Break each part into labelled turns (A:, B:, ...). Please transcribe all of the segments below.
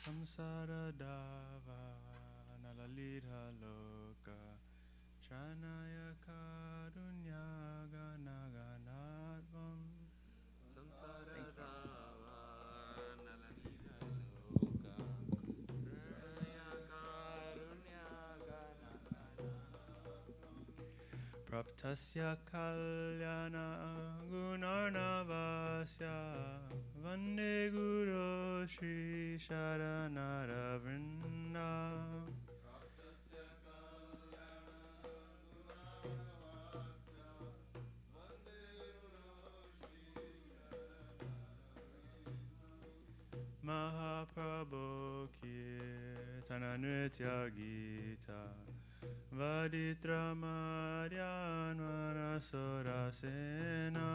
A: Samsara dava nalalita loka Chanaya karunyaga naganatvam
B: Samsara dava nalalita loka Pranaya karunya
A: Praptasya kalyana gunarnavasya Vande Guru Shri Sharanaravinda Mahaprabhu Kirtana Nritya Gita Vaditra Madhyanvana Surasena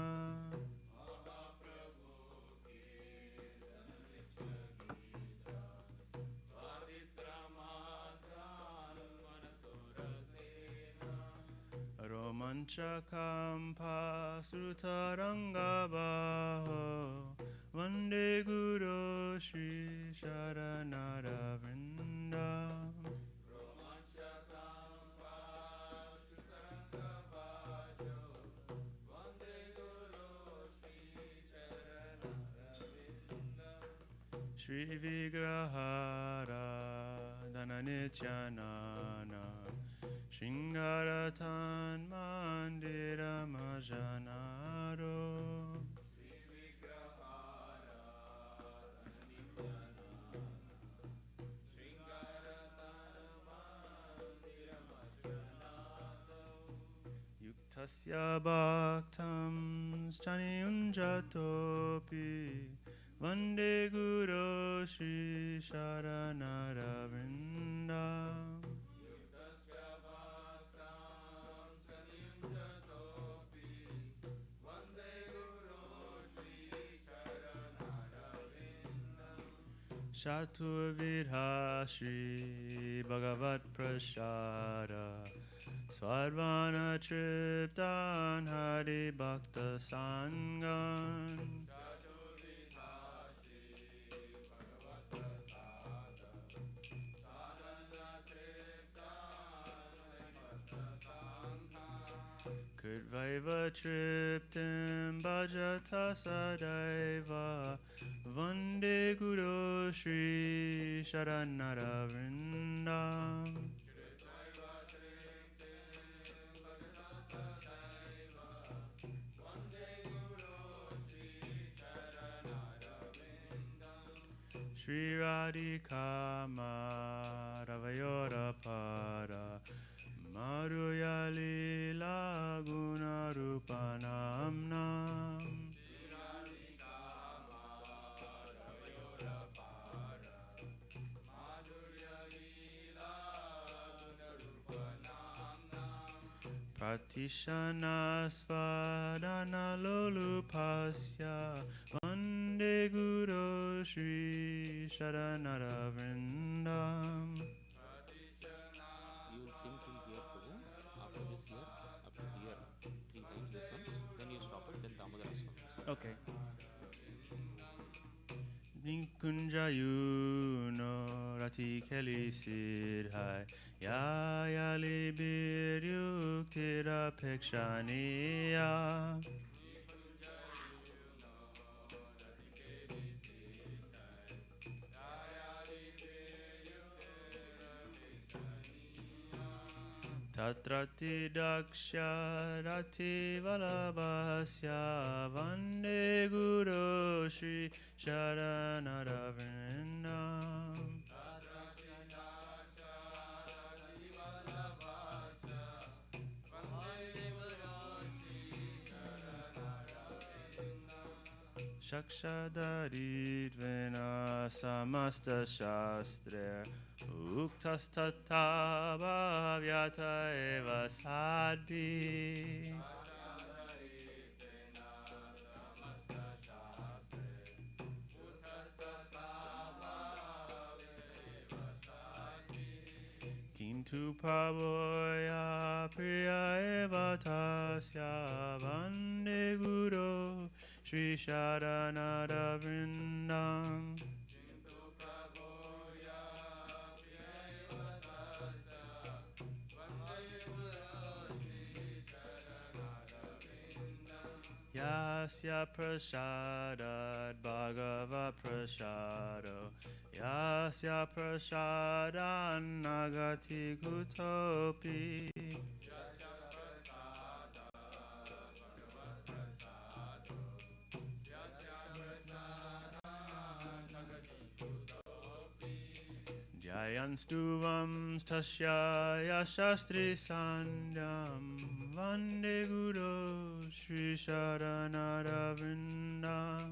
A: Romanchakampa Sutarangabaho Vande Guru Shri Sharanaravinda Shri Vigrahara Dhananityanana Shingaratan Mandira Majanaro Yuktasya Bhaktam Staniunjatopi Vande Guru Shri Sharanaravinda Shaturvidha Shri Bhagavat Prasada Swarvana Triptan Hari Bhakta Sangan Kudvaiva Triptim Bhajata Sadaiva Vande Guru Shri Sharanaravinda Shri Radhika Madhavayora Para Maruya Lila Guna Rupanamnam Pratishanasvadana Lolupasya Vande Guru Shri Sharanaravrindam
B: You will sing till here, Prabhu. After this here, up to here, three times this one. Then you stop it. Then Damodaras comes.
A: Okay. Nikunjayuno Rati Keli Siddhai Yayali Biryuktira Pekshaniya Tatrati Daksha Rati Valabhasya Vande Guru Shri Sharanaravrindam Shakshadaridvena Samasta Shastre Uktastatha Bhavyata Eva Sadhi Kintu Prabhoya Priya Eva Tasya Vande Guru Shri Sharanaravrindam Yasya prasadat bhagava prasado Yasya prasadan nagati kutopi Dhyayanstuvam stasya yashastri sandhyam Vande Guru Shri Sharanaravindam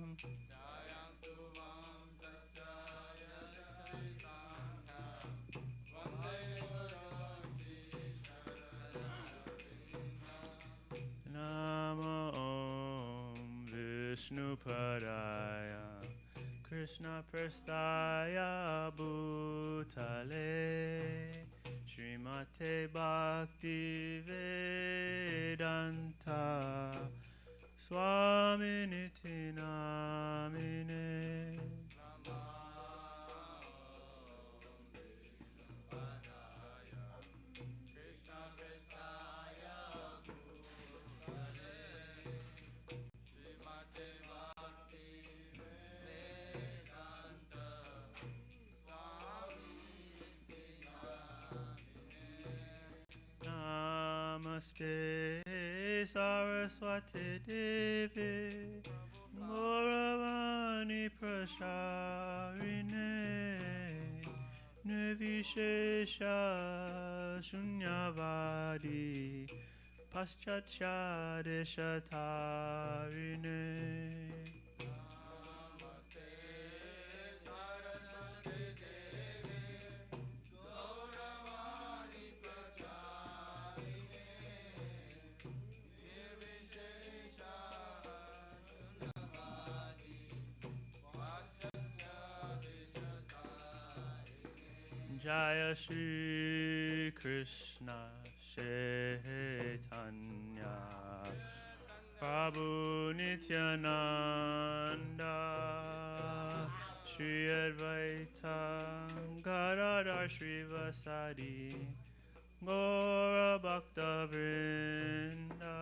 A: Nama Om Vishnu Padaya Krishna Prasthaya Bhutale Srimate Bhakti Vedanta Swaminiti Namine Namaste Saraswati Devi Gauravani Prasharine Nirvishesha Shunyavadi Paschachadeshatarine Jaya Shri Krishna Chaitanya Prabhu Nityananda Shri Advaita Gadadhar Shrivasadi Gaura Bhakta Vrinda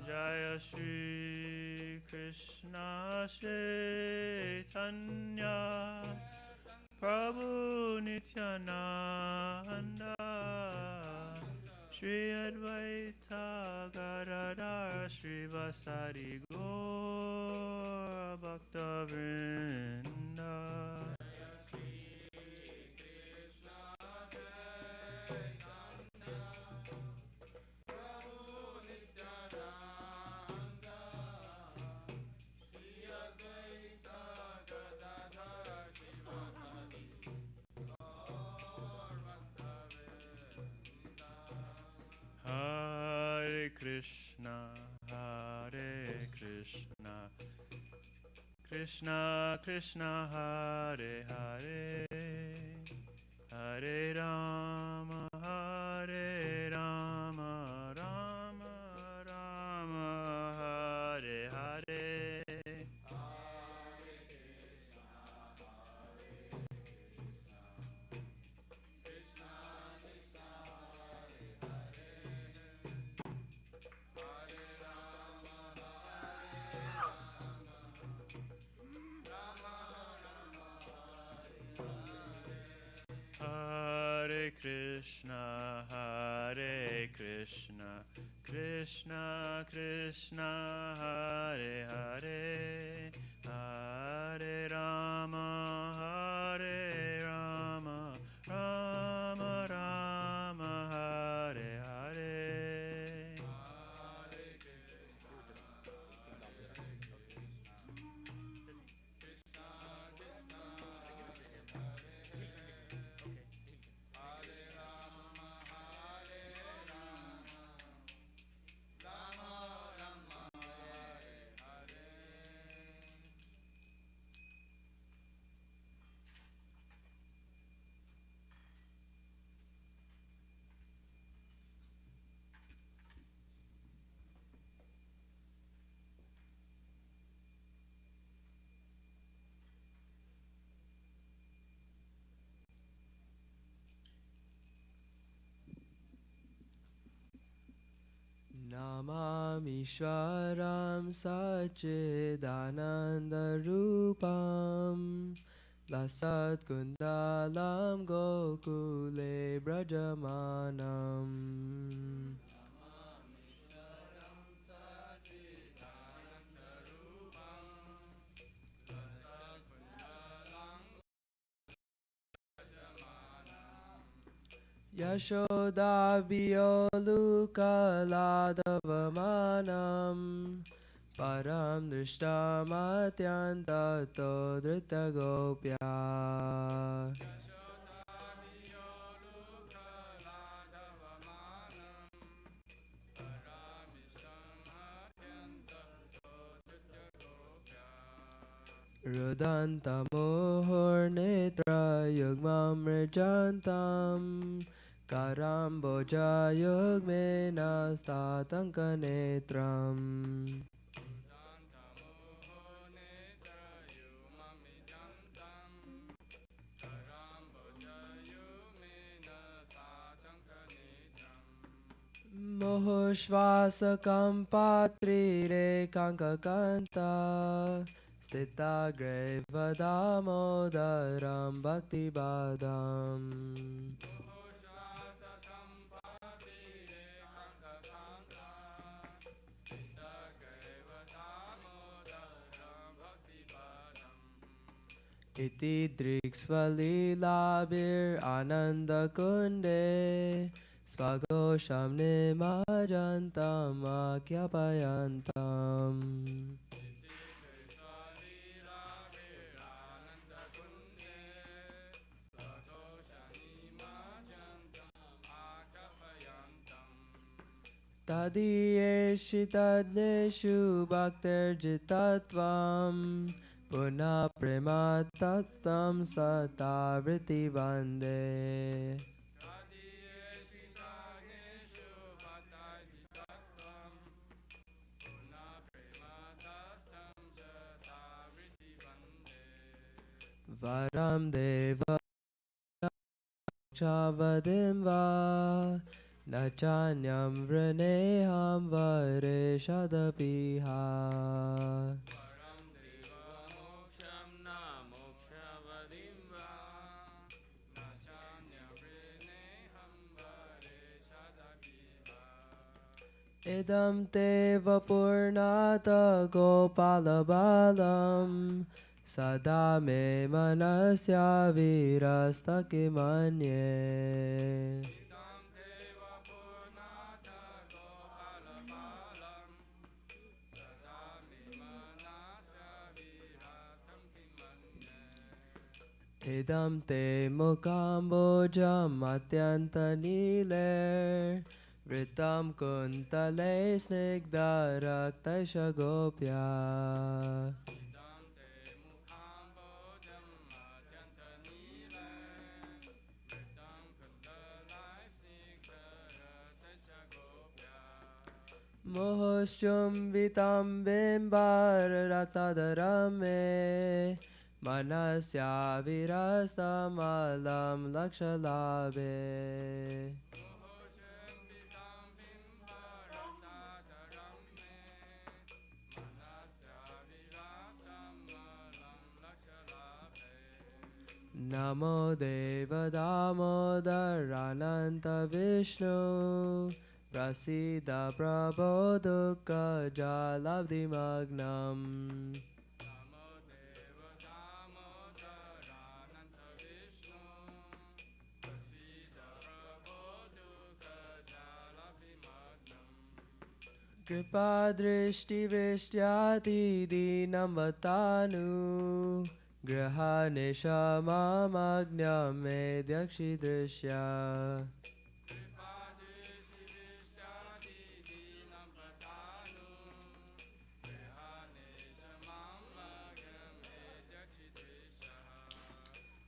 A: Jaya Shri Krishna Chaitanya Prabhu Nityananda Shri Advaita Gadadhar Shrivasadi Gaura Bhakta Vrinda Hare Krishna, Hare Krishna, Krishna Krishna Hare Hare, Hare Rama, Hare Rama, Rama Rama, Hare Hare. Hare Krishna, Hare Krishna, Krishna Krishna, Hare Hare, Hare Rama, Hare Rama, Rama Rama, Hare Hare.
C: Ishwaram Sachidanandarupam Lasat Kundalam Gokule Brajamanam Yashoda Vyolukaladavamanam Param Drishtamatyanta Dritagopya Rudantamohornetra Yugmam Mrijantam Karamboja Yugmena Statankanetram Mohoshvasakam Patrire Kankakanta Stita Grevadamodaram Bhaktibadam Iti Driksvalilabir Ananda Kunde Swagosham Nimajantam Akyapayantam Tadiyeshitadneshu bhaktirjitatvam Puna prematattam satavriti vande Varam deva chavadim va Nachanyam vrineham vareshadapiha Idam te vapurnata gopalabalam Sada me manasya virastakimanye Idam te mukambojam atyantanile Vritam kuntale snigdharaktaisha gopya Mohoshchumbitam bimbar raktadaram me Manasya virastam alam lakshalabe Namo Deva Damodarananta Vishnu Prasida Prabodhuka Jalabdimagnam Kripa Drishti Vishyati Dinamvatanu Graha Nishamamagnyam Medyakshi Drishya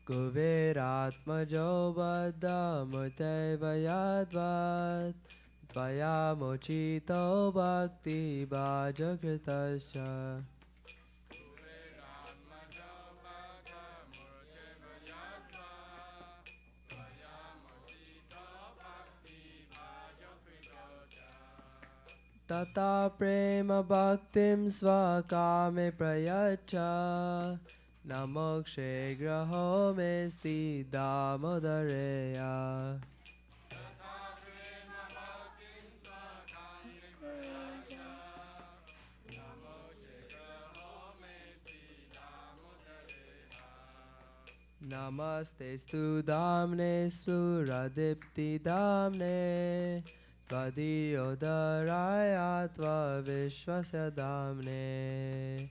C: Kuveratmajo Baddhamuteva Yadvat Tvaya Mochito Bhakti Bhajakritasya Tata prema bhaktim svakame prayacha Namokshe graho mesti damodareya. Namaste stu damne spuradipti damne Tvadiyodaraya tva vishwasya damne.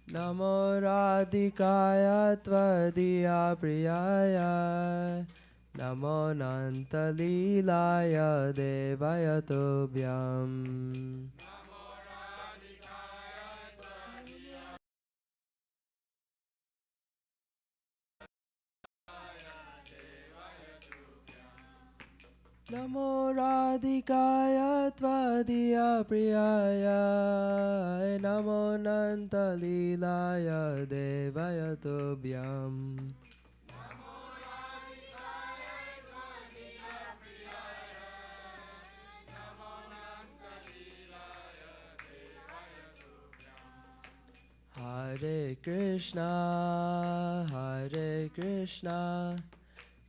C: Namo radhikaya tvadiya priyaya Namo nantalilaya devaya tobhyam. Namo radhikaya tvadiya priyaya Namo nantalilaya devaya tobhyam. Hare Krishna, Hare Krishna,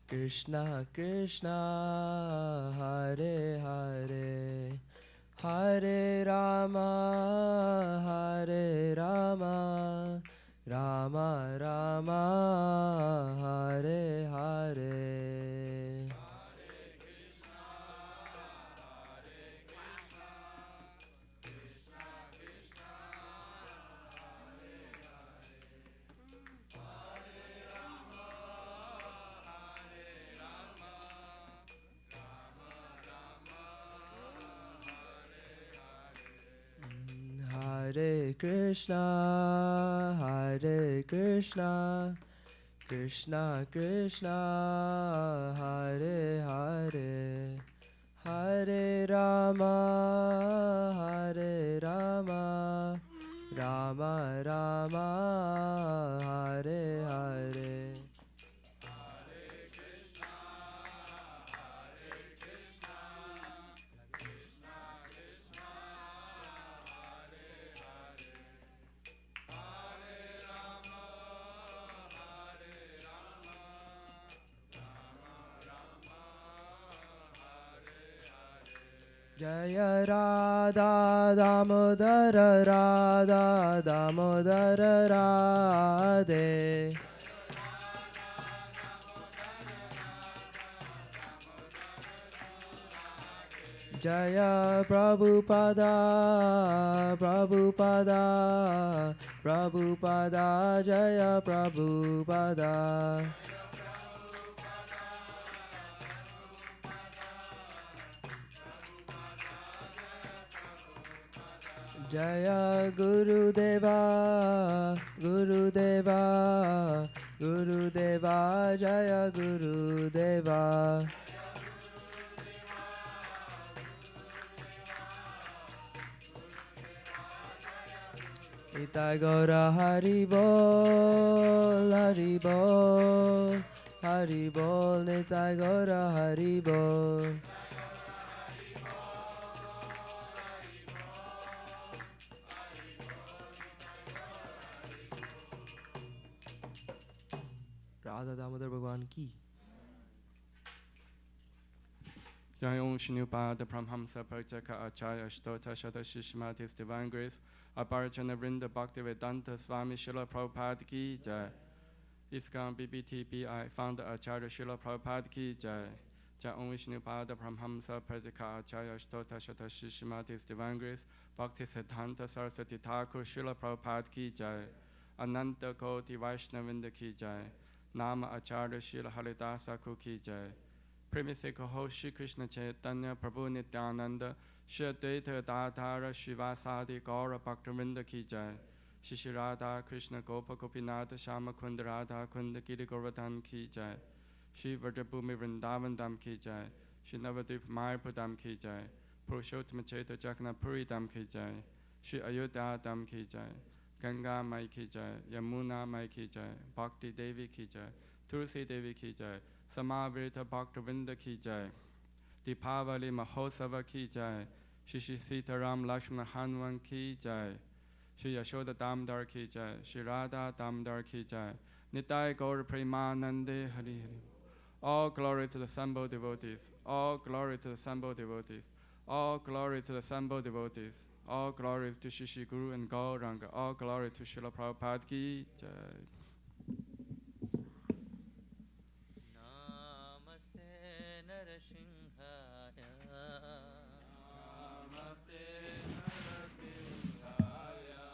C: Krishna Krishna, Hare Hare, Hare Rama, Hare Rama, Rama Rama, Hare Hare. Hare Krishna, Hare Krishna, Krishna Krishna, Hare Hare, Hare Rama, Hare Rama, Rama Rama, Hare Hare. Jaya Radha Damodara Radha Damodara Radhe. Jaya Prabhupada Prabhupada Prabhupada Jaya Prabhupada. Jaya Gurudeva, Gurudeva, Gurudeva, Jaya Gurudeva. Nitai Gaura Haribol, Haribol, Haribol, Nitai Gaura Haribol. Radha Damodar भगवान की
D: Jai Om Shnupada Pramhamsa Parjaka Acharya Shtota Shata Shishmatis Divine Grace Aparachana Vrinda Bhaktivedanta Swami Srila Prabhupada Ki Jai ISKCON BBTPI Founder Acharya Srila Prabhupada Ki Jai Jai Om Shnupada Pramhamsa Parjaka Acharya Shtota Shata Shishmatis Divine Grace Bhakti Siddhanta Saraswati Thakur Srila Prabhupada Ki Jai Ananta Koti Vaishnavinda Ki Jai Nama Acharya Srila Haridasa Ki Jai Premiseko Ho Shri Krishna Chaitanya Prabhu Nityananda Shri Advaita Dadhara Shivasadi Gaura Bhaktivinoda Ki Jai Shri Shri Radha Krishna Gopa Gopinatha Shama Kunda Radha Kunda Giri Govardhan Ki Jai Shri Vrajabhumi Vrindavan Dham Ki Jai Shri Navadvip Mayapur Dham Ki Jai Purushottama Chaitanya Jagannath Puri Dham Ki Jai Shri Ayodhya Dham Ki Jai Ganga माई की जय, यमुना माई की जय, भक्ति देवी की जय, तुलसी देवी की जय, समावृत भक्तवृंद की जय, दीपावली महोत्सव की जय, श्री श्री सीताराम लक्ष्मण हनुमान की जय, श्री यशोदा दामोदर की जय, श्री राधा दामोदर की जय, निताय गौर प्रेमानंदे Hari Hari. All glory to the assembled devotees. All glory to the assembled devotees. All glory to the assembled devotees. All glory to Shri Shri Guru and Gauranga. All glory to Srila Prabhupada ki jai.
E: Namaste Narasimhaya.
D: Namaste Narasimhaya.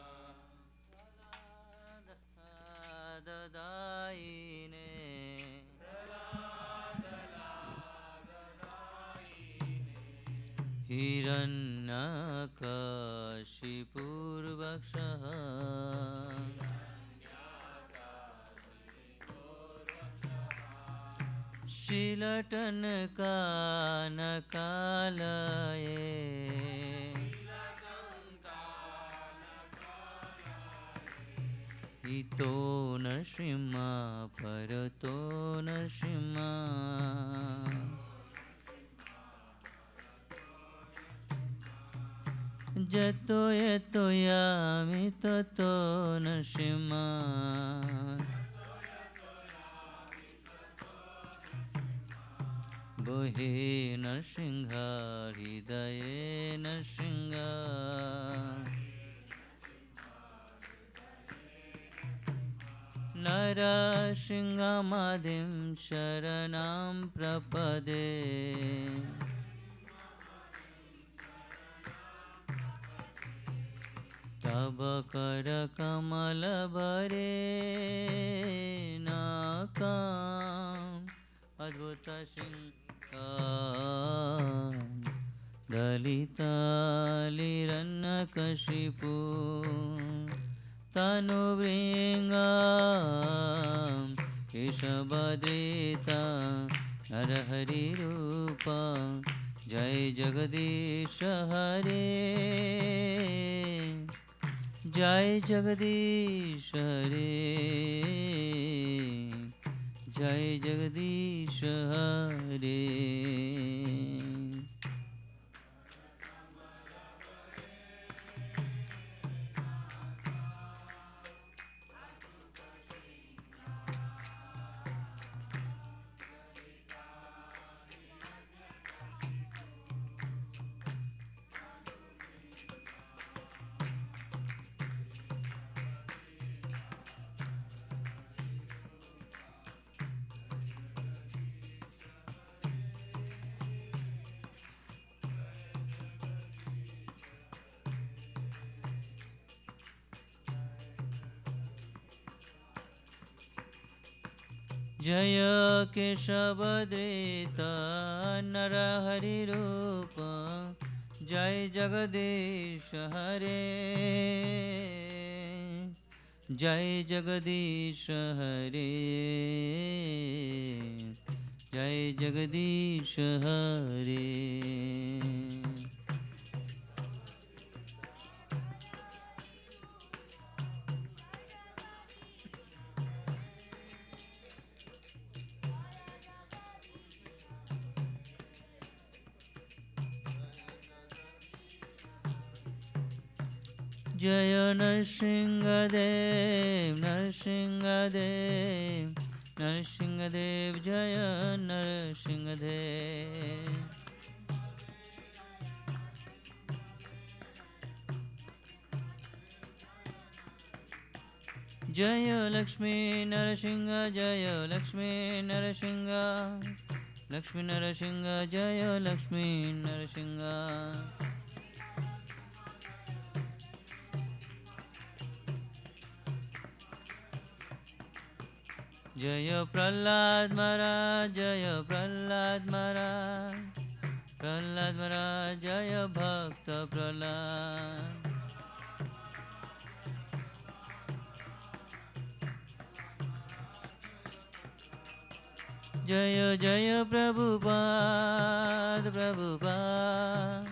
E: Dadayine. Hiranyakashipurvakshah Shilatankanakalaye Ito Narsimha Parato Narsimha Jato yeto yami tato Narsimha Bohe Narsingha Hridaye Narsingha Narasingha Madhim Sharanam Prapade Tava Kara Kamala Bare Nakam Advuta Singha Dalita Liranakashipu Tanu Vringam Keshabadrita Narahari Rupa Jai Jagadish Hare Jai Jagadish Hare Jai Jagadish Hare Jaya Keshavadrita Narahari Rupa Jai Jagadish Hare Jai Jagadish Hare Jai Jagadish Hare Jaya Narsingadev, Narsingadev, Narsingadev, Jaya Narsingadev. Jaya Lakshmi Narasingha, Jaya Lakshmi Narasingha, Lakshmi Narasingha, Jaya Lakshmi Narasingha. Jaya Prahlad Maharaj, Jaya Prahlad Maharaj, Prahlad Maharaj, Jaya Bhakta Prahlad. Jaya Jaya Prabhupada, Prabhupada,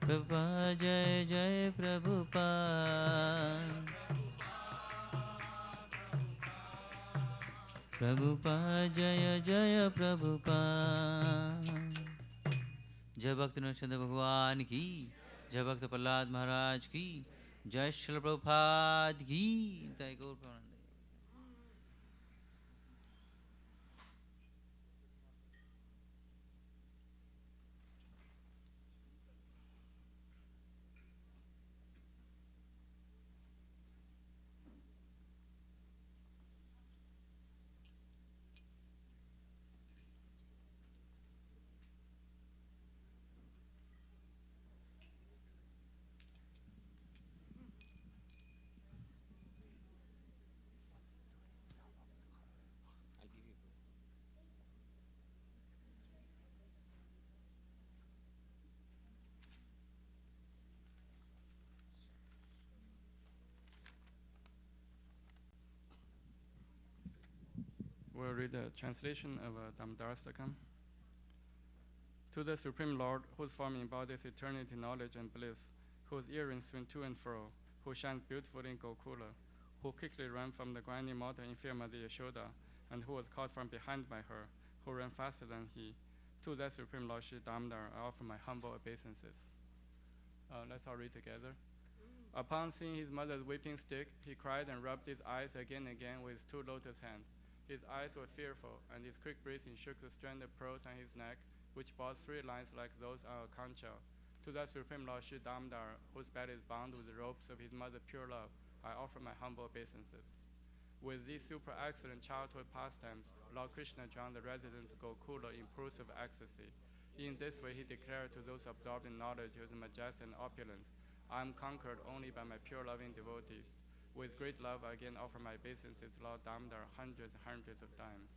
E: Prabhupada, Jaya Jaya Prabhupada. Prabhupada जय जय प्रभुपाद। जय भक्त नरसिंह भगवान की, जय भक्त प्रहलाद महाराज की, जय श्रील प्रभुपाद की, जय गौर Premanand.
B: I'll give you.
D: We'll read the translation of Damdarastakam. To the Supreme Lord, whose form embodies eternity, knowledge, and bliss, whose earrings swing to and fro, who shines beautifully in Gokula, who quickly ran from the grinding mother in fear Mother Yashoda, and who was caught from behind by her, who ran faster than he. To that Supreme Lord Shri Damdar, I offer my humble obeisances. Let's all read together. Upon seeing his mother's weeping stick, he cried and rubbed his eyes again and again with his two lotus hands. His eyes were fearful, and his quick breathing shook the stranded pearls on his neck, which bore 3 lines like those on a conch shell. To that Supreme Lord Shri Damdar, whose body is bound with the ropes of his mother's pure love, I offer my humble obeisances. With these super excellent childhood pastimes, Lord Krishna drowned the residents of Gokula in pools of ecstasy. In this way, he declared to those absorbed in knowledge his majesty and opulence, I am conquered only by my pure loving devotees. With great love, I again offer my obeisances to Lord Damdar hundreds and hundreds of times.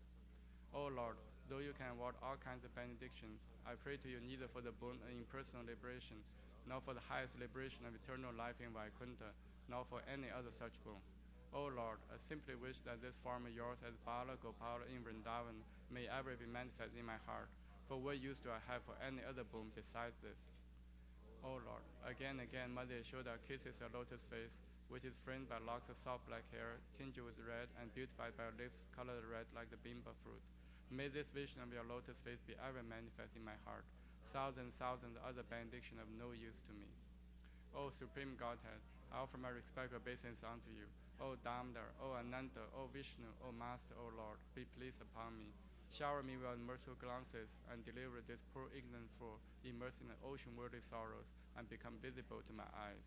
D: O Lord, though you can award all kinds of benedictions, I pray to you neither for the boon of impersonal liberation, nor for the highest liberation of eternal life in Vaikuntha, nor for any other such boon. O Lord, I simply wish that this form of yours as Bala Gopala in Vrindavan may ever be manifest in my heart, for what use do I have for any other boon besides this? O Lord, again and again Mother Yashoda kisses her lotus face, which is framed by locks of soft black hair, tinged with red and beautified by lips colored red like the bimba fruit. May this vision of your lotus face be ever manifest in my heart. Thousands of other benedictions of no use to me. O Supreme Godhead, I offer my respectful obeisance unto you. O Damdar, O Ananta, O Vishnu, O Master, O Lord, be pleased upon me. Shower me with merciful glances and deliver this poor ignorant fool immersed in an ocean worldly sorrows and become visible to my eyes.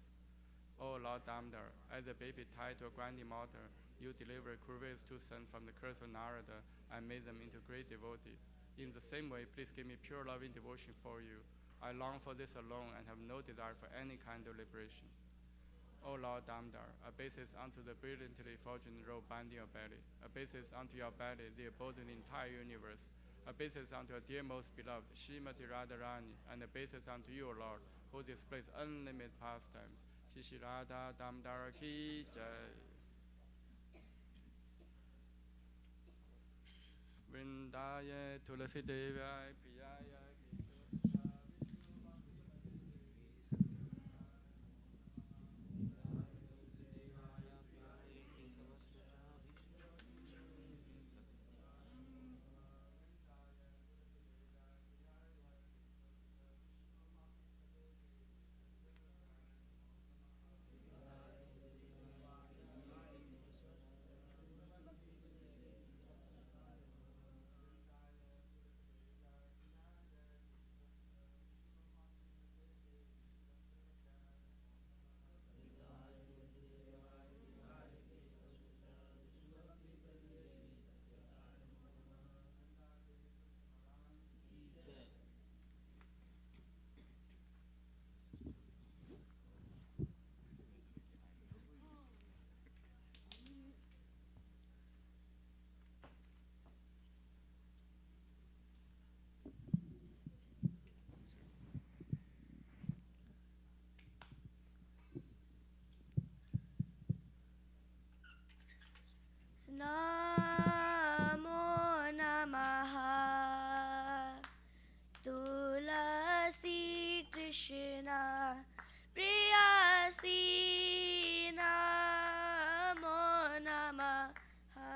D: O Lord Damdar, as a baby tied to a grinding mortar, you delivered Kuruve's 2 sons from the curse of Narada and made them into great devotees. In the same way, please give me pure loving devotion for you. I long for this alone and have no desire for any kind of liberation. O Lord Damdar, obeisance unto the brilliantly fortunate robe binding your belly, obeisance unto your belly, the abode of the entire universe, obeisance unto your dear most beloved, Srimati Radharani, and obeisance unto you, O Lord, who displays unlimited pastimes. Shri Radha Damdar ki jai. Vrindaya Tulasi Devaya Priyaya.
F: Namo Namaha Tulasi Krishna Priyasi Namo Namaha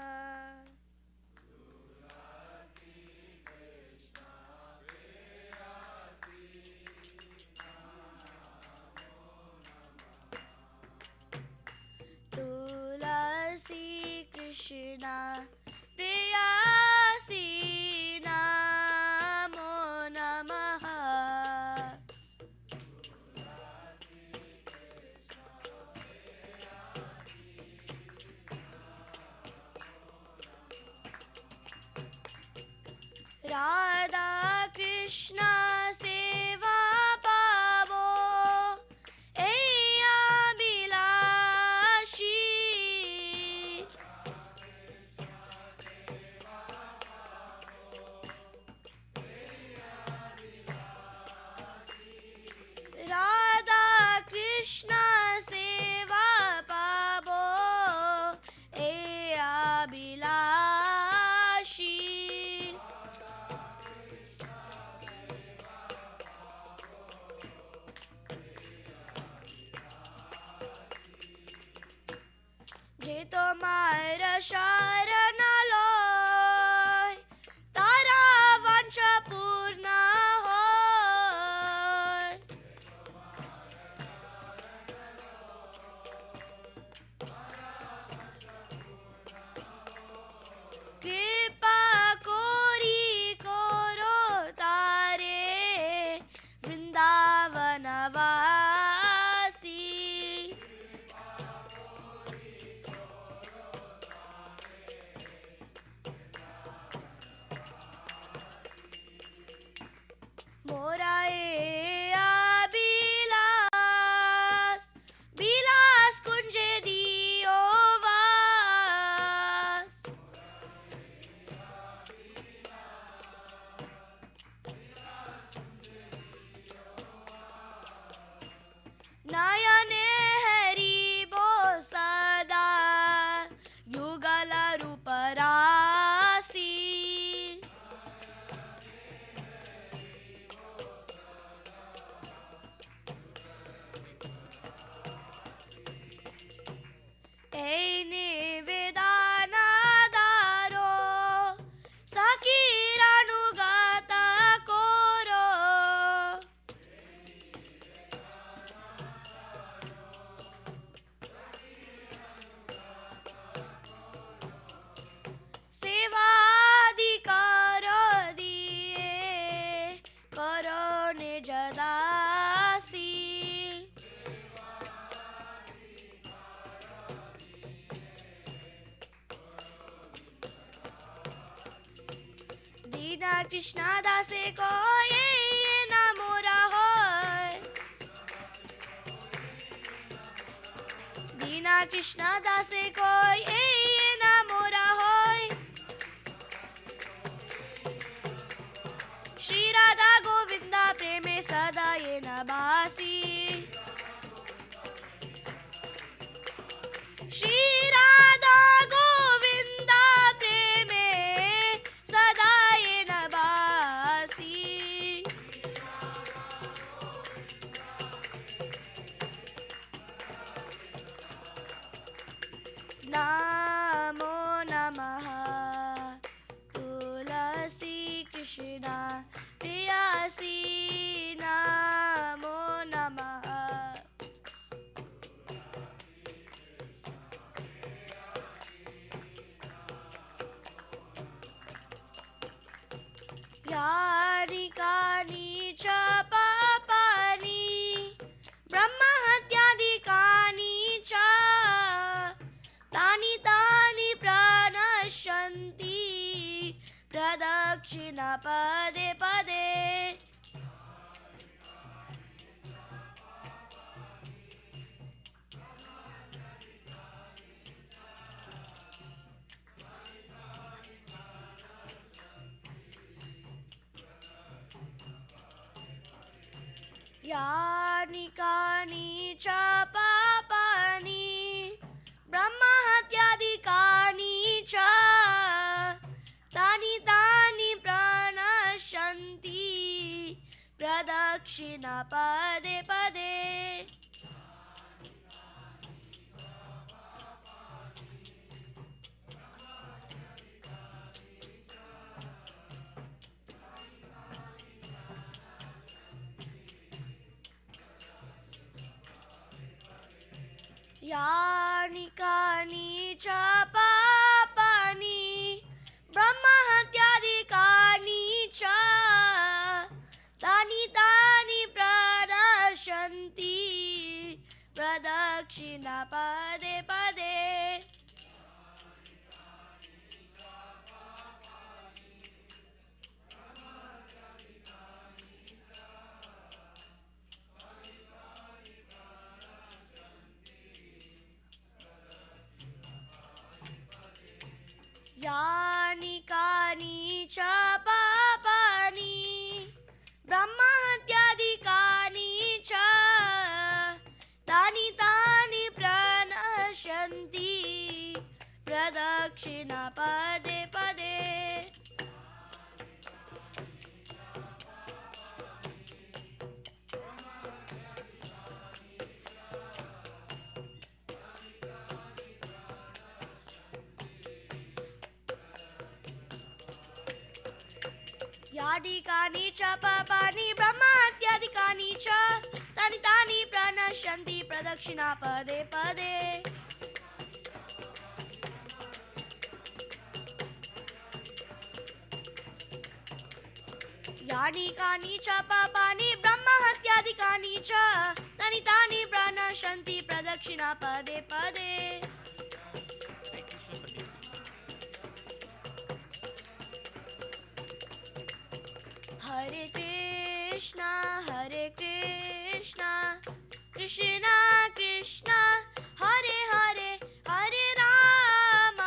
F: Krishna सेवा पावो ऐ अभिलाषी राधा कृष्ण सेवा पावो ऐ अभिलाषी जे তোমার শরণ লয় তারা বাঞ্ছা পূর্ণ হয় কৃপা করি করো তারে বৃন্দাবনবাসী मोरा ए अभिलाष विलास कुंज दियो वास नयने हरि बो सदा युगल रूप राशि এই নিবেদনাদারো সখীর অনুগত করো সেবাধিকার দিয়ে করো নিজ দাসী दीना कृष्णा दासे को ये ना मोरा होय दीना कृष्णा दासे को ये ना मोरा होय श्री राधा गोविंदा प्रेमे सदा ये ना बासी श्री राधा गोविंदा प्रेमे सदा ये नबासी नमो नमः तुलसी कृष्णा प्रियासी नमो नमः यानि कानि च पापानि ब्रह्महत्यादिकानि च तानि तानि प्रणश्यन्ति प्रदक्षिण पदे पदे यानि कानि च पापानि ब्रह्महत्यादिकानि च तानि तानि प्रणश्यन्ति प्रदक्षिण पदे पदे यानि कानि च पापानि ब्रह्महत्यादिकानि च तानि तानि प्रणश्यन्ति प्रदक्षिण पदे पदे यानि कानि च पापानि ब्रह्महत्यादिकानि च तानि तानि प्रणश्यन्ति प्रदक्षिणा पदे पदे। यानि कानि च पापानि ब्रह्महत्यादिकानि च तानि तानि प्रणश्यन्ति प्रदक्षिणा पदे पदे। यानि कानि च पापानि ब्रह्महत्यादिकानि च तानि तानि प्रणश्यन्ति प्रदक्षिणा पदे पदे। हरे कृष्णा कृष्णा कृष्णा हरे हरे हरे राम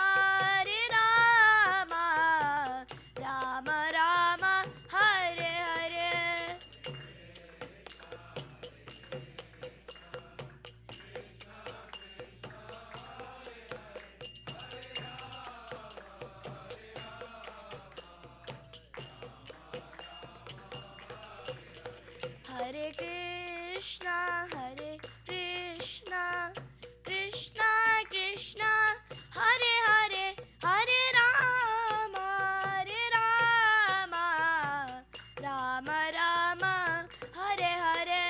F: राम राम हरे हरे। हरे कृष्णा कृष्णा कृष्णा हरे हरे हरे राम राम राम हरे हरे।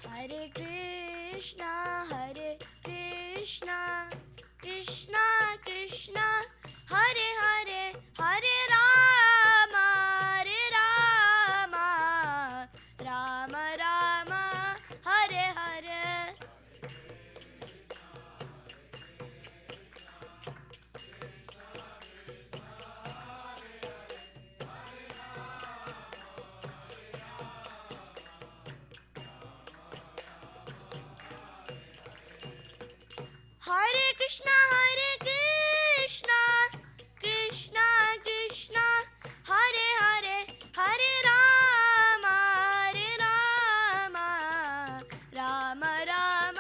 F: हरे कृष्णा कृष्णा कृष्णा हरे हरे हरे राम राम राम हरे हरे। हरे कृष्णा कृष्णा कृष्णा हरे हरे हरे राम राम राम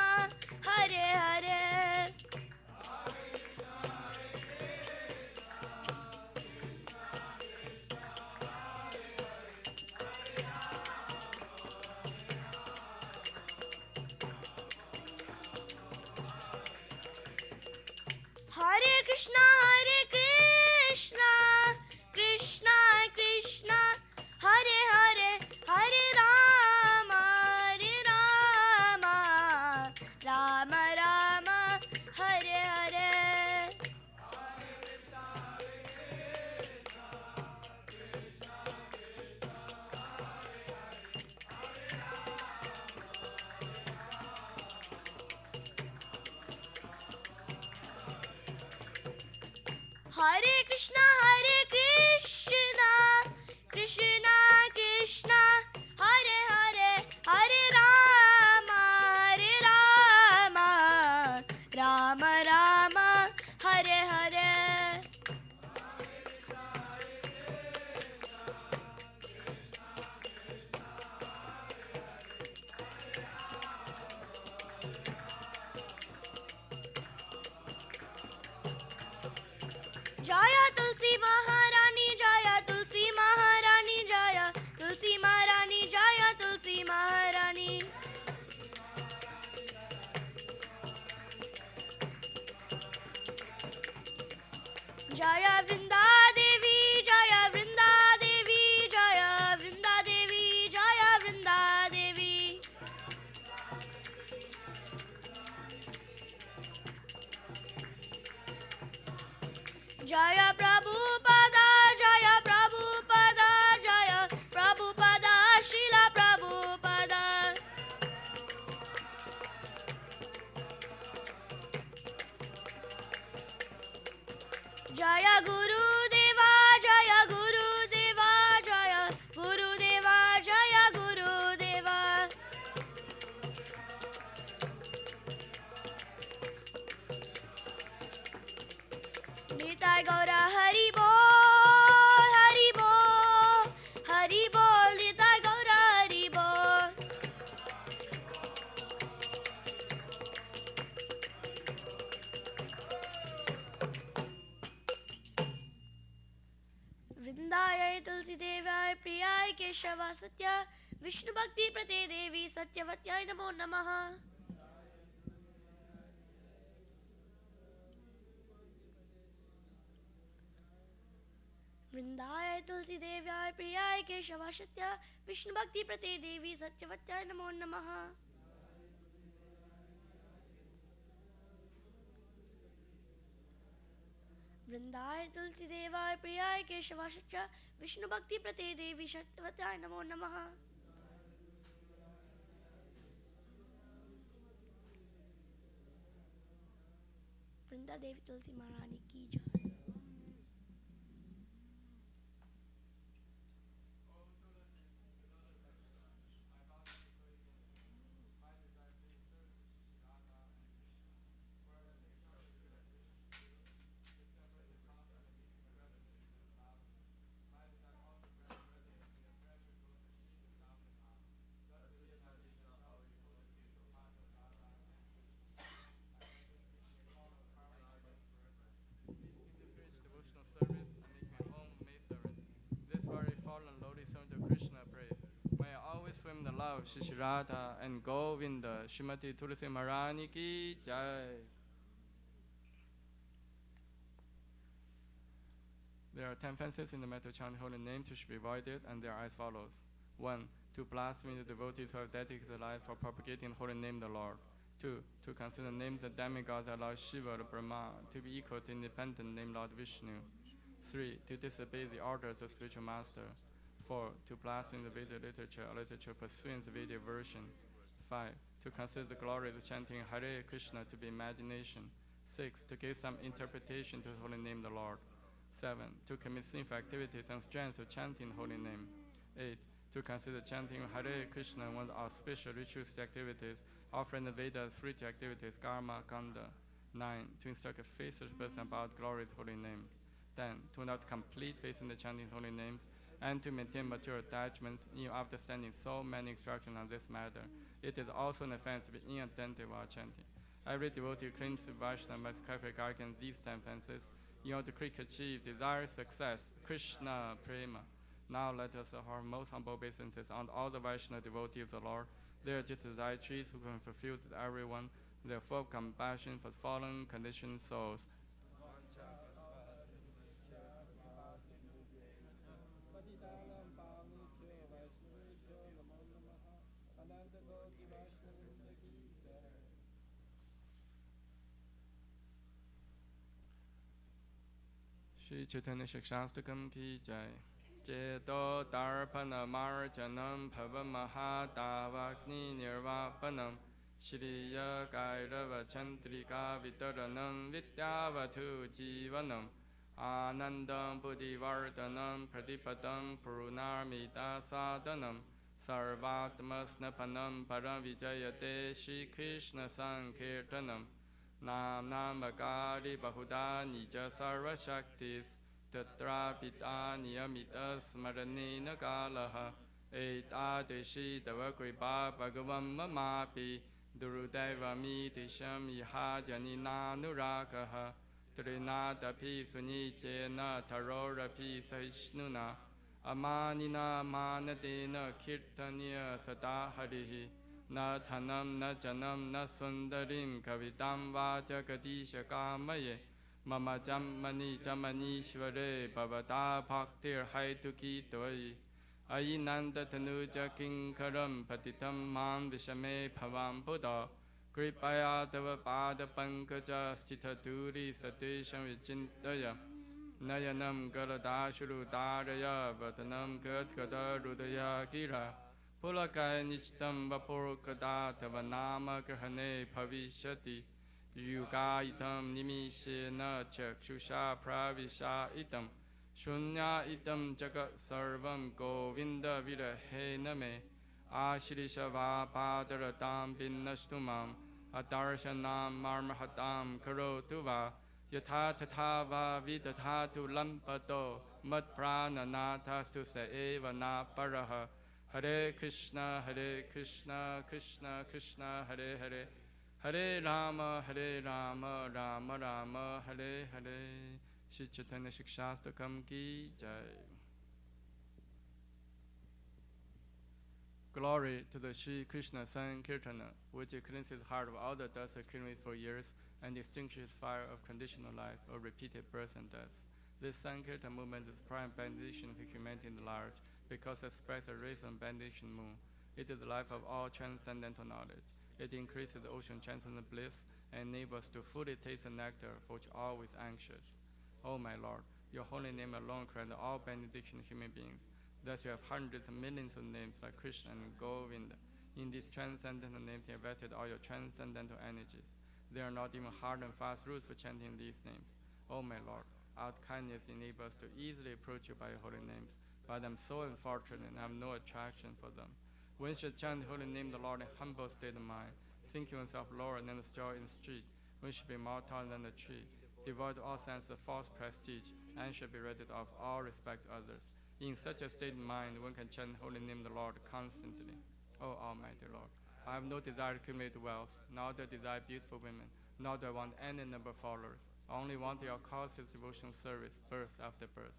F: हरे हरे। हरे कृष्णा कृष्णा कृष्णा हरे हरे हरे राम राम राम हरे हरे। हरे कृष्णा कृष्णा कृष्णा हरे हरे हरे राम राम राम हरे हरे। जय तुलसी महारानी जय तुलसी महारानी जय तुलसी महारानी जय तुलसी महारानी। जय वृंदा देवी जय वृंदा देवी जय वृंदा देवी जय वृंदा देवी। जय Prabhupada Srila Prabhupada. Jaya Guru Deva, Jaya Guru Deva, Jaya Guru Deva, Jaya Guru Deva. Nitai Gaura Hari Bol, Hari Bol, Hari Bol, Nitai Gaura Hari Bol. वृंदाय तुलसी देवाय प्रियाय केशवा सत्या विष्णु भक्ति प्रते देवी सत्यवत्याय नमो नमः. वृंदाय तुलसी देव्याय प्रियाय केशवा सत्या विष्णु भक्ति प्रते देवी सत्यवत्याय नमो नमः. वृंदाय तुलसी देवाय प्रियाय केशवा सत्या विष्णु भक्ति प्रते देवी सत्यवत्याय नमो नमः. वृंदा देवी तुलसी महारानी की जय.
D: Swim the love Shri Radha and Govinda Srimati Tulsi Maharani ki jai. There are 10 fences in the metal chant holy name to be avoided, and they are as follows. 1. To blaspheme the devotees who have dedicated their lives for propagating the holy name of the Lord. 2. To consider names of demigods that allow Shiva or Brahma to be equal to independent name Lord Vishnu. 3. To disobey the orders of spiritual master. 4. To blaspheme the Vedic literature or literature pursuing the Vedic version. 5. To consider the glory of chanting Hare Krishna to be imagination. 6. To give some interpretation to the holy name of the Lord. 7. To commit sinful activities and strength of chanting holy name. 8. To consider chanting Hare Krishna one of our special ritualistic activities, offering the Vedas spiritual activities, karma, kanda. 9. To instruct a faithless person about glory of the holy name. 10. To not complete faith in the chanting holy names, and to maintain material attachments even after standing so many instructions on this matter. It is also an offense to be inattentive while chanting. Every devotee claims to Vaishnava must carefully guard against these 10 offenses in order to quickly achieve desired success. Krishna Prema. Now let us offer most humble obeisances on all the Vaishnava devotees of the Lord. They are just as trees who can fulfill to everyone. They are full of compassion for fallen conditioned souls. Shri Chaitanya Shikshastakam ki jai. Cheto Darpana Marjanam Bhava Mahadavagni Nirvapanam Shriya Kairava Chandrika Vitaranam Vidyavatu Jivanam Anandam Buddhivardhanam Pradipadam Purunarmita Sadhanam Sarvatmasnapanam Paravijayate Shri Krishna Sankirtanam Nam Namakari Bahuda Nija Sarva Shaktis Tatra Pita Niyamita Smaranena Kalaha Etadeshi Davakripa Bhagavam Mamapi Durudeva Mitisham Iha Janina Nurakaha Trinadapi Sunijena Tarorapi Sahishnuna Amanina Manadena Kirtanya Sadaharihi Na Thanam Na Janam Na Sundarim Kavitam Vajagadisha Kamaye Mama Jammani Jamani Shvare Bhavata Bhaktir Haituki Toi Ayinanda Tanuja Kinkaram Patitam Man Vishame Bhavam Buddha Kripaya Tava Pada Pankaja Stithaturi Satesham Vichintaya Nayanam Galadashuru Daraya Vatanam Gadgada Rudaya Gira Pulakaya Nishtam Vapurkada Tava Nama Grahane Bhavishati युगायितं निमिषेन चक्षुषा प्रविशायितं शून्यायितं जगत् सर्वं गोविन्दविरहेण मे आश्रिषवापादरतां विनष्टु माम् अदर्शनां मार्महतां करोतु वा यथा तथा वा विदधातु लम्पतो मत्प्राणनाथस्तु स एव न परः हरे कृष्ण कृष्ण कृष्ण हरे हरे हरे राम राम राम हरे हरे श्री चैतन्य शिक्षास्तकम की जय. Glory to the Sri Krishna Sankirtana, which cleanses the heart of all the dust accumulated for years and extinguishes fire of conditional life or repeated birth and death. This Sankirtan movement is prime benediction for humanity in the large, because it spreads a rays of benediction moon. It is the life of all transcendental knowledge. It increases the ocean transcendent bliss and enables us to fully taste the nectar for which all is anxious. O my Lord, your holy name alone grants all benediction human beings. Thus you have hundreds of millions of names like Krishna and Govinda. In these transcendental names you have vested all your transcendental energies. There are not even hard and fast rules for chanting these names. O my Lord, out kindness enables us to easily approach you by your holy names, but I am so unfortunate and have no attraction for them. One should chant the holy name of the Lord in humble state of mind, thinking oneself lower than the straw in the street. One should be more tall than the tree, devoid of all sense of false prestige, and should be ready of all respect to others. In such a state of mind, one can chant the holy name of the Lord constantly. O Almighty Lord, I have no desire to accumulate wealth, nor do I desire beautiful women, nor do I want any number of followers. I only want your causeless devotional service, birth after birth.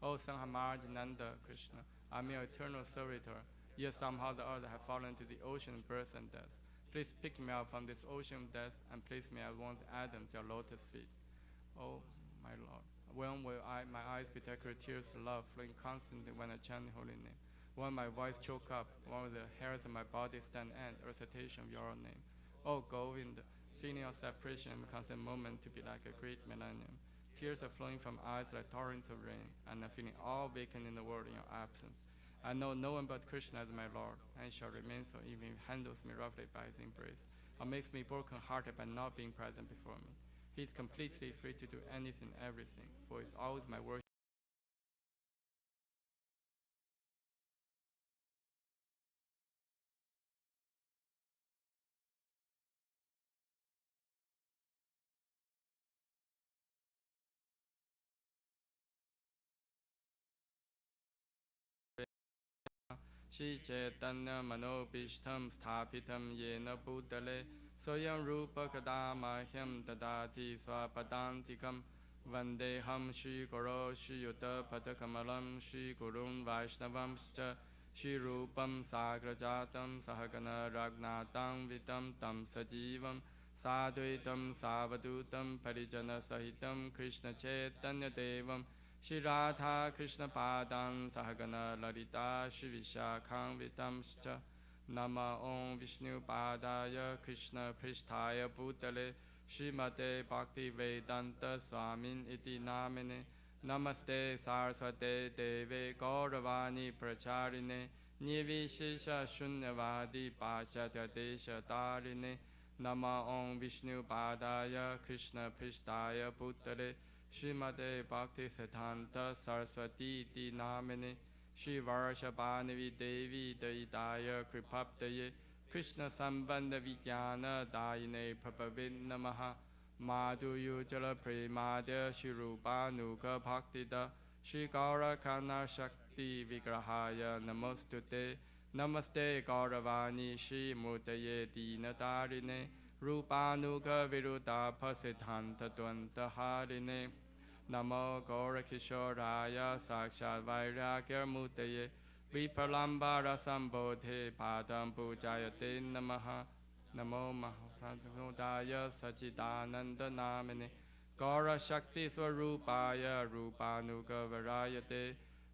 D: O Sanhamaraj Nanda Krishna, I am your eternal servitor, yet somehow the earth have fallen into the ocean of birth and death. Please pick me up from this ocean of death and place me at once Adam, your lotus feet. O my Lord, when will my eyes be decorated with tears of love flowing constantly when I chant the holy name? When my voice choke up, when will the hairs of my body stand at recitation of your name? O Govinda, feeling of separation becomes a moment to be like a great millennium. Tears are flowing from eyes like torrents of rain, and I'm feeling all vacant in the world in your absence. I know no one but Krishna as my Lord, and he shall remain so even if he handles me roughly by his embrace, or makes me broken-hearted by not being present before me. He is completely free to do anything, everything, for it's always my worship. Shri Chaitanya Manobishtam Sthapitam Yena Bhutale Soyam Rupa Kadamahyam Dadati Swapadantikam Vandeham Shri Guru Shri Yuta Padakamalam Shri Gurun Vaishnavam Shri Rupam Sagrajatam Sahagana Ragnatam Vitam Tam Sajivam Sadhuitam Savadutam Parijana Sahitam Krishna Chaitanya Devam Shri Radha Krishna Padam Sahagana Lalita Shri Vishakham Vitamscha Nama Om Vishnu Padaya Krishna Pristhaya Bhutale Srimate Bhakti Vedanta Swamin Iti Namine Namaste Saraswate Deve Gauravani Pracharine Nivishesha Shunyavadi Pachatya Desha Tarine Nama Om Vishnu Padaya Krishna Pristhaya Bhutale Srimate Bhakti Siddhanta Saraswati Iti Namine Shri Varshabhanavi Devi Daidaya Kripaptaye Krishna Sambandha Vijnana Dayine Prabhavid Namaha Madhu Jala Premadya Shri Rupanuga Bhaktida Shri Gaura Kana Shakti Vigrahaya Namostute Namaste Gauravani Shri Murtaye Dinatarine Rupanuga Viruddha Pasiddhanta Dvanta Harine Namo Gaura Kishoraya Sakshat Vairagya Mutaye Vipralambara Sambodhe Padam Pujayate Namaha Namo Mahaprabhudaya Sachidananda Namine Gaura Shakti Swarupaya Rupanuga Varayate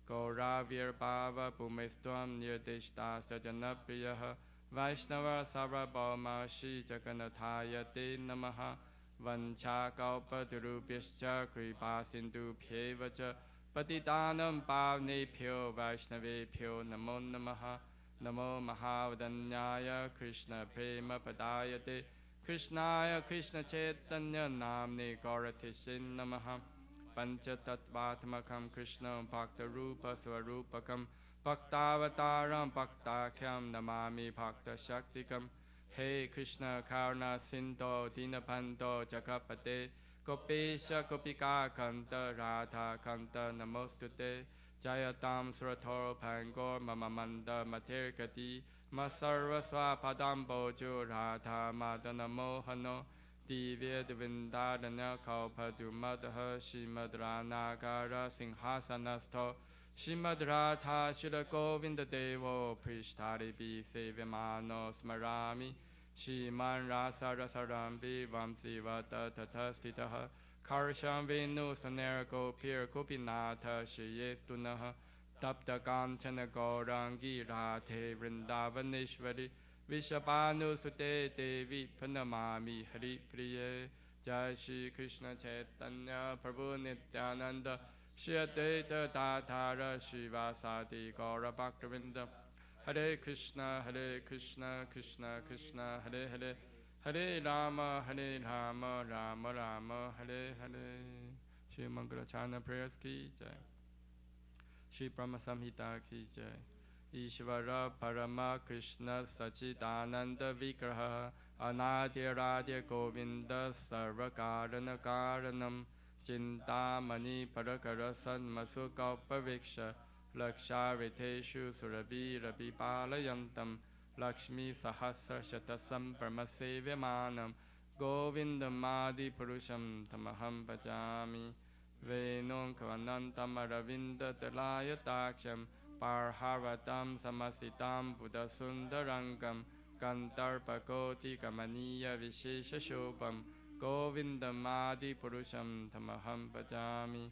D: Gaura Virbhava Bhumistvam Nirdishta Sajanapriyaha Vaishnava Sarvabhauma Shri Jagannathaya Te Namaha Vancha Kalpatarubhyascha Kripa Sindhu Bhyevacha Patitanam Pavnebhyo Vaishnavebhyo Namo Namaha Namo Mahavadanyaya Krishna Prema Padayate Krishnaya Krishna Chaitanya Namne Gauratishin Namaha Panchatattvatmakam Krishna Bhakta Rupa Swarupakam Bhaktavataram Bhaktakyam Namami Bhakta Shaktikam Hey Krishna Karna Sindho Dinapanto Jakapate Gopesha Gopika Kanta Radha Kanta Namostute Jayatam Surathoro Pangor Mamamanda Materkati Masarva Swapadam Bojo Radha Madana Mohano Divya Devindadana Kalpadu Madha Shimadrana Singhasanasto Shimad Radha Shila Govinda Devo Prishtari Bi Sevimano Smarami Shiman Rasa Rasarambi Vamsi Vata Tatastitaha Karsham Venu Sanergo Pir Kupinata Shiyestunaha Tapta Kanchana Gaurangi Radhe Vrindavaneshwari Vishapanu Sute Devi Panamami Hari Priye Jai Shri Krishna Chaitanya Prabhu Nityananda Shri Advaita Tatara Shivasati Gaura Bhaktavinda Hare Krishna Krishna Krishna Hare Hare Hare Rama Rama Rama Hare Hare Shri Mangala Chana prayers ki jai Shri Brahma Samhita ki jai Ishvara Parama Krishna Sachidananda Vigraha Anadya Govinda Sarvakarana Karanam Chintamani Parakarasan Masukalpaviksha Lakshariteshu Surabhi Rabi Palayantam Lakshmi Sahasra Shatasam Paramasevimanam Govindam Adi Purusham Tamaham Bhajami Venam Kavanantam Aravinda Talayataksam Parhavatam Samasitam Buddha Sundarangam Kantarpakoti Kamaniya Vishesha Shobham Govindam Adi Purusham Tamaham Bhajami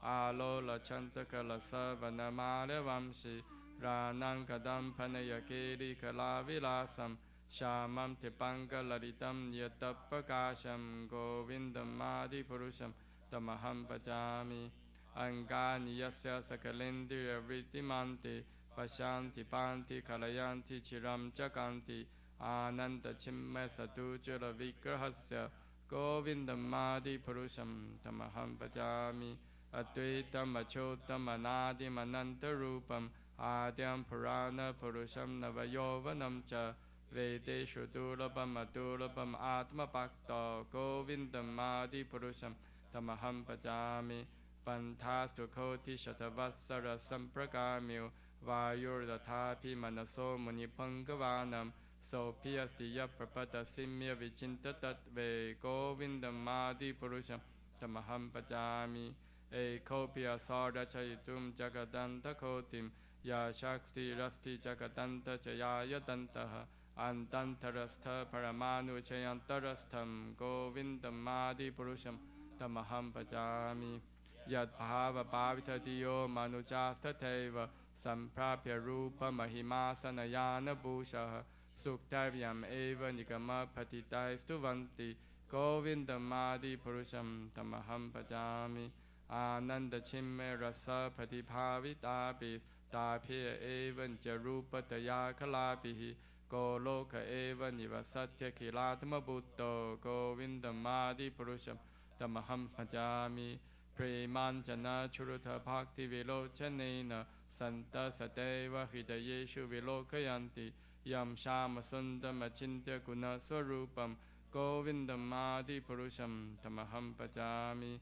D: Alola Chantakala Savanamara Vamshi Ranam Kadam Panayakeri Kalavilasam Shamam Tipanga Laritam Yatapakasham Govindam Adi Purusham Tamaham Bhajami Angani Yasya Sakalendriya Vritimante Pashanti Panti Kalayanti Chiram Chakanti Ananta Chimme Satujala Vigrahasya Govindam Adi Purusham Tamaham Bhajami Advaitam Achotam Anadim Anantarupam Adyam Purana Purusham Navayovanam Cha Vedeshu Durabam Adurabam Atma Bhakta Govindam Adi Purusham Tamaham Bhajami Pantastu Koti Shatavassara Sampragamyo Vayur Dathapi Manaso Munipangavaanam Sophiyasti Yaprapata Simya Vichinta Tatve Govindam Adi Purusham Tamaham Bhajami Ekopya Sarda Chayitum Jagadanta Kotim Ya Shakti Rasti Jagadanta Chayaya Dantaha Antantarastha Paramanu Chayantarastham Govindam Adi Purusham Tamaham Bhajami Yad Bhava Bhavita Diyo Manujasta Teva Samprapya Rupa Mahima Sanayana Bhushaha Suktavyam Eva Nikama Patitai Stuvanti Govindam Adi Purusham Tamaham Bhajami Ananda Chimme Rasa Patibhavitabis Tapya Evan Jarupa Taya Kalapihi Goloka Eva Nivasatya Kilatma Buddho Govindam Adi Purusham Tamaham Bhajami Premanjana Churuta Bhakti Vilochanena Santa Sadeva Hridayeshu Vilokayanti Yam Shama Sundam Achintya Guna Swarupam Govindam Adi Purusham Tamaham Bhajami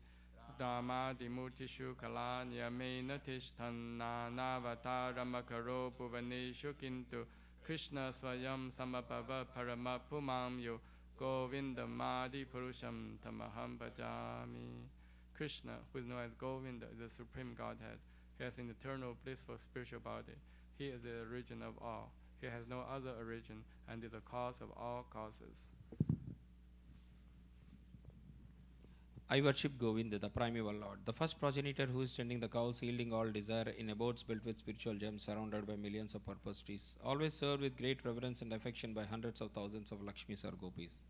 D: Dhamadi Murtishu Kalanya Mena Tishtan Nanavatarama Puvaneshu Kintu Krishna Swayam Samabhava Paramapumamyo Govindam Adi Purusham Tamaham Bhajami. Krishna, who is known as Govinda, is the supreme Godhead. He has an eternal blissful spiritual body. He is the origin of all. He has no other origin and is the cause of all causes.
B: I worship Govinda, the primeval Lord, the first progenitor who is tending the cows, yielding all desire in abodes built with spiritual gems, surrounded by millions of purpose trees, always served with great reverence and affection by hundreds of thousands of Lakshmis or Gopis.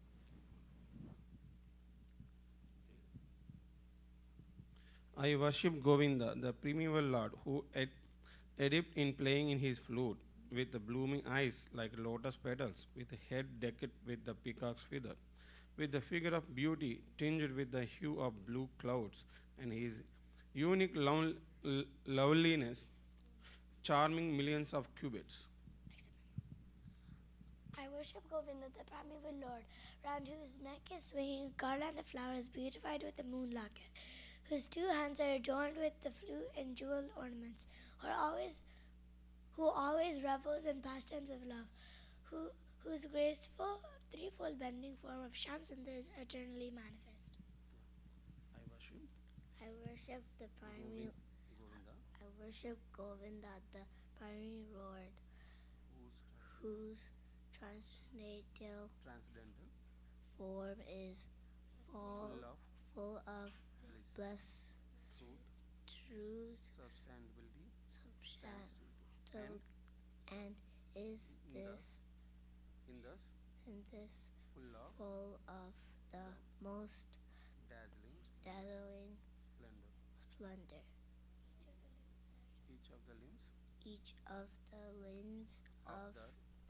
G: I worship Govinda, the primeval Lord, who adept in playing in his flute, with the blooming eyes like lotus petals, with a head decked with the peacock's feather, with the figure of beauty tinged with the hue of blue clouds, and his unique loveliness charming millions of cubits.
F: I worship Govinda, the primeval Lord, round whose neck is swinging a garland of flowers beautified with the moon lacquer, whose 2 hands are adorned with the flute and jeweled ornaments, who always revels in pastimes of love, whose graceful threefold bending form of Shamsundar is eternally manifest.
H: I worship the primary. I worship Govinda, the primary Lord, whose transcendental form is full of bliss, truth, substantial, and is this full of the most dazzling splendor. Each of the limbs of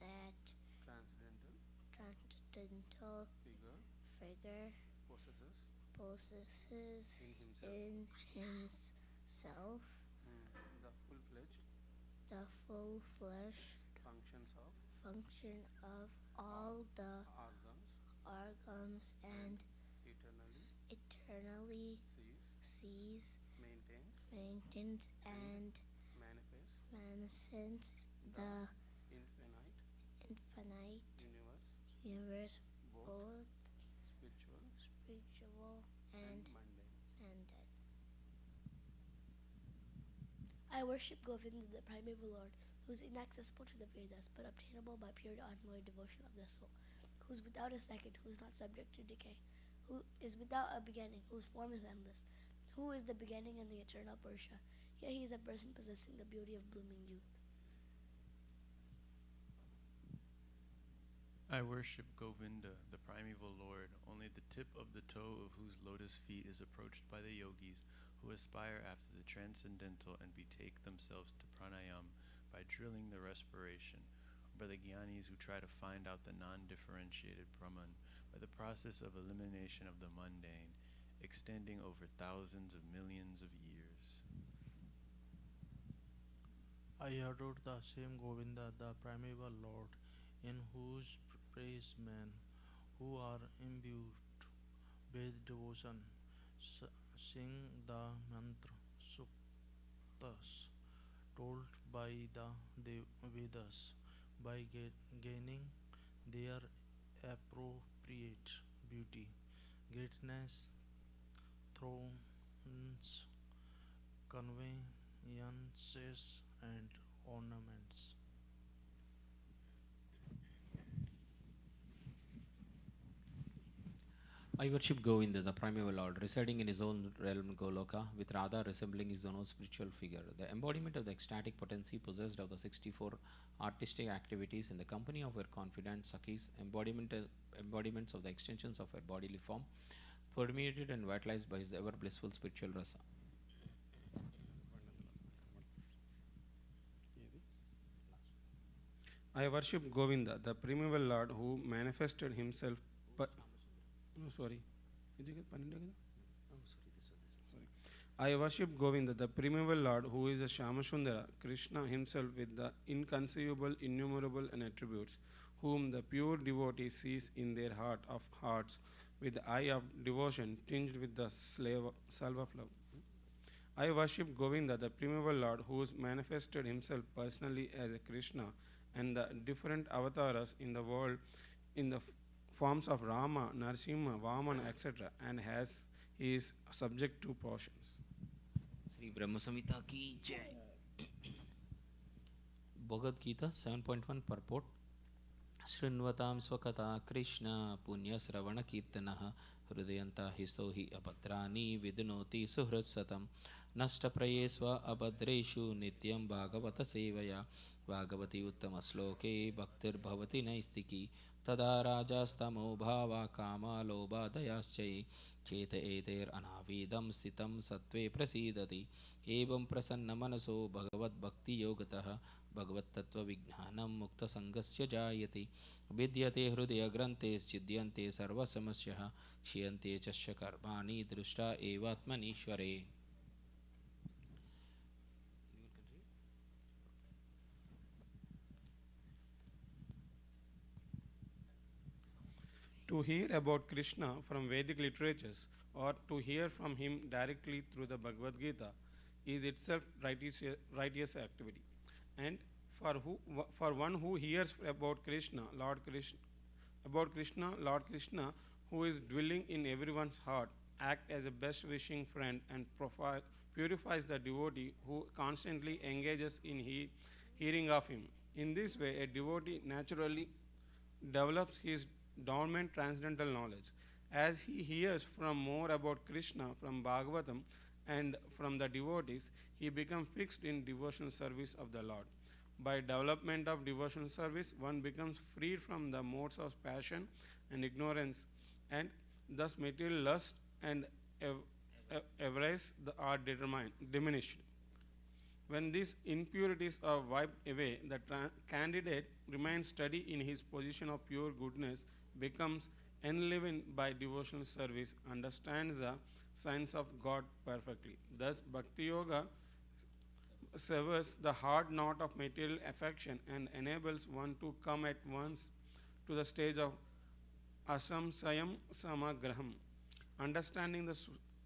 H: that transcendental figure possesses in himself the full-fledged function of all the organs and eternally sees, maintains, and manifests the infinite universe, both spiritual and mundane.
F: I worship Govinda, the primeval Lord, who is inaccessible to the Vedas, but obtainable by pure ordinary devotion of the soul, who is without a second, who is not subject to decay, who is without a beginning, whose form is endless, who is the beginning and the eternal Purusha, yet he is a person possessing the beauty of blooming youth.
A: I worship Govinda, the primeval Lord, only the tip of the toe of whose lotus feet is approached by the yogis who aspire after the transcendental and betake themselves to pranayam by drilling the respiration, or by the jnanis who try to find out the non-differentiated Brahman by the process of elimination of the mundane, extending over thousands of millions of years.
I: I adore the same Govinda, the primeval Lord, in whose praise men who are imbued with devotion sing the mantra suktas told by the Vedas by gaining their appropriate beauty, greatness, thrones, conveyances, and ornaments.
B: I worship Govinda, the primeval Lord, residing in his own realm Goloka, with Radha resembling his own spiritual figure. The embodiment of the ecstatic potency possessed of the 64 artistic activities in the company of her confidant Sakhis, embodiments of the extensions of her bodily form, permeated and vitalized by his ever blissful spiritual rasa.
G: I worship Govinda, the primeval Lord who manifested himself. Sorry. I worship Govinda, the primeval Lord who is a Shamashundara, Krishna himself with the inconceivable, innumerable and attributes, whom the pure devotee sees in their heart of hearts with the eye of devotion tinged with the salve of love. I worship Govinda, the primeval Lord who has manifested himself personally as a Krishna and the different avatars in the world in the forms of Rama, Narsimha, Vamana, etc. and he is subject to portions.
B: Sri Brahma Samhita ki jai. Bhagavad Gita 7.1 purport. Srinvatam swakata Krishna punya sravana kirtanaha hrudayanta histo hi abhadrani vidunoti suhrat satam nasta prayesva abhadreshu nityam bhagavata sevaya bhagavati uttama sloke bhaktir bhavati naistiki तदा राजास्तमो भावा कामालोभादयाश्चये चेत एतैरनावेदं स्थितं सत्त्वे प्रसीदति एवं प्रसन्नमनसो भगवद्भक्तियोगतः भगवत्तत्त्वविज्ञानं मुक्तसङ्गस्य जायते विद्यते हृदयग्रन्थे छिद्यन्ते सर्वसमस्याः क्षीयन्ते च कर्माणि दृष्टा एवात्मनीश्वरे.
G: To hear about Krishna from Vedic literatures or to hear from him directly through the Bhagavad Gita is itself righteous activity. And for one who hears about Krishna, Lord Krishna, who is dwelling in everyone's heart, act as a best wishing friend and purifies the devotee who constantly engages in hearing of him. In this way, a devotee naturally develops his dormant transcendental knowledge. As he hears from more about Krishna from Bhagavatam and from the devotees, he becomes fixed in devotional service of the Lord. By development of devotional service, one becomes freed from the modes of passion and ignorance, and thus material lust and avarice are diminished. When these impurities are wiped away, the candidate remains steady in his position of pure goodness, becomes enlivened by devotional service, understands the science of God perfectly. Thus, Bhakti Yoga severs the hard knot of material affection and enables one to come at once to the stage of asamsayam samagraham, understanding the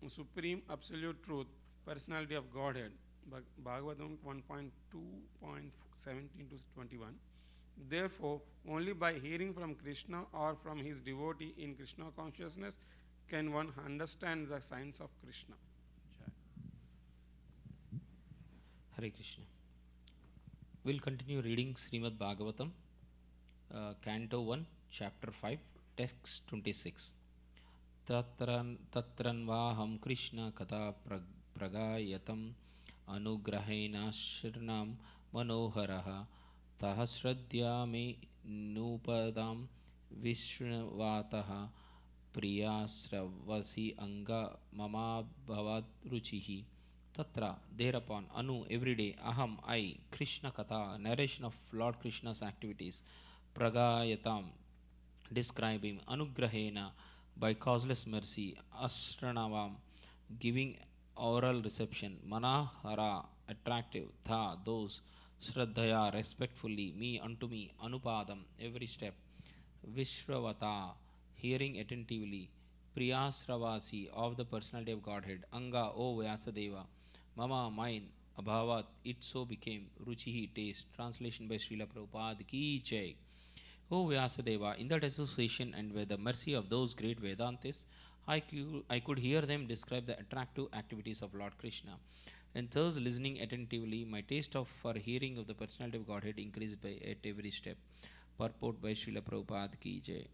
G: supreme absolute truth, personality of Godhead. Bhagavatam 1.2.17 to 21. Therefore, only by hearing from Krishna or from his devotee in Krishna consciousness can one understand the science of Krishna.
B: Hare Krishna. We'll continue reading Srimad Bhagavatam, Canto 1, Chapter 5, Text 26. Tatranvaham Krishna Katha Pragayatam Anugrahena Manoharaha Tahasradyame Nupadam Vishnavataha Priyasravasi Anga Mama Bhavad Ruchihi. Tatra, thereupon, Anu, every day, Aham, I, Krishna Katha, narration of Lord Krishna's activities, Pragayatam, describe him, Anugrahena, by causeless mercy, Asranavam, giving oral reception, Manahara, attractive, Tha, those, Shraddhaya, respectfully, me, unto me, Anupadam, every step, Vishravata, hearing attentively, Priyasravasi, of the personality of Godhead, Anga, O Vyasadeva, Mama, mine, Abhavat, it so became, Ruchihi, taste. Translation by Srila Prabhupada Ki Jai. O Vyasadeva, in that association and with the mercy of those great Vedantis, I could hear them describe the attractive activities of Lord Krishna. And thus, listening attentively, my taste for hearing of the personality of Godhead increased at every step. Purport by Srila Prabhupada Ki Jai.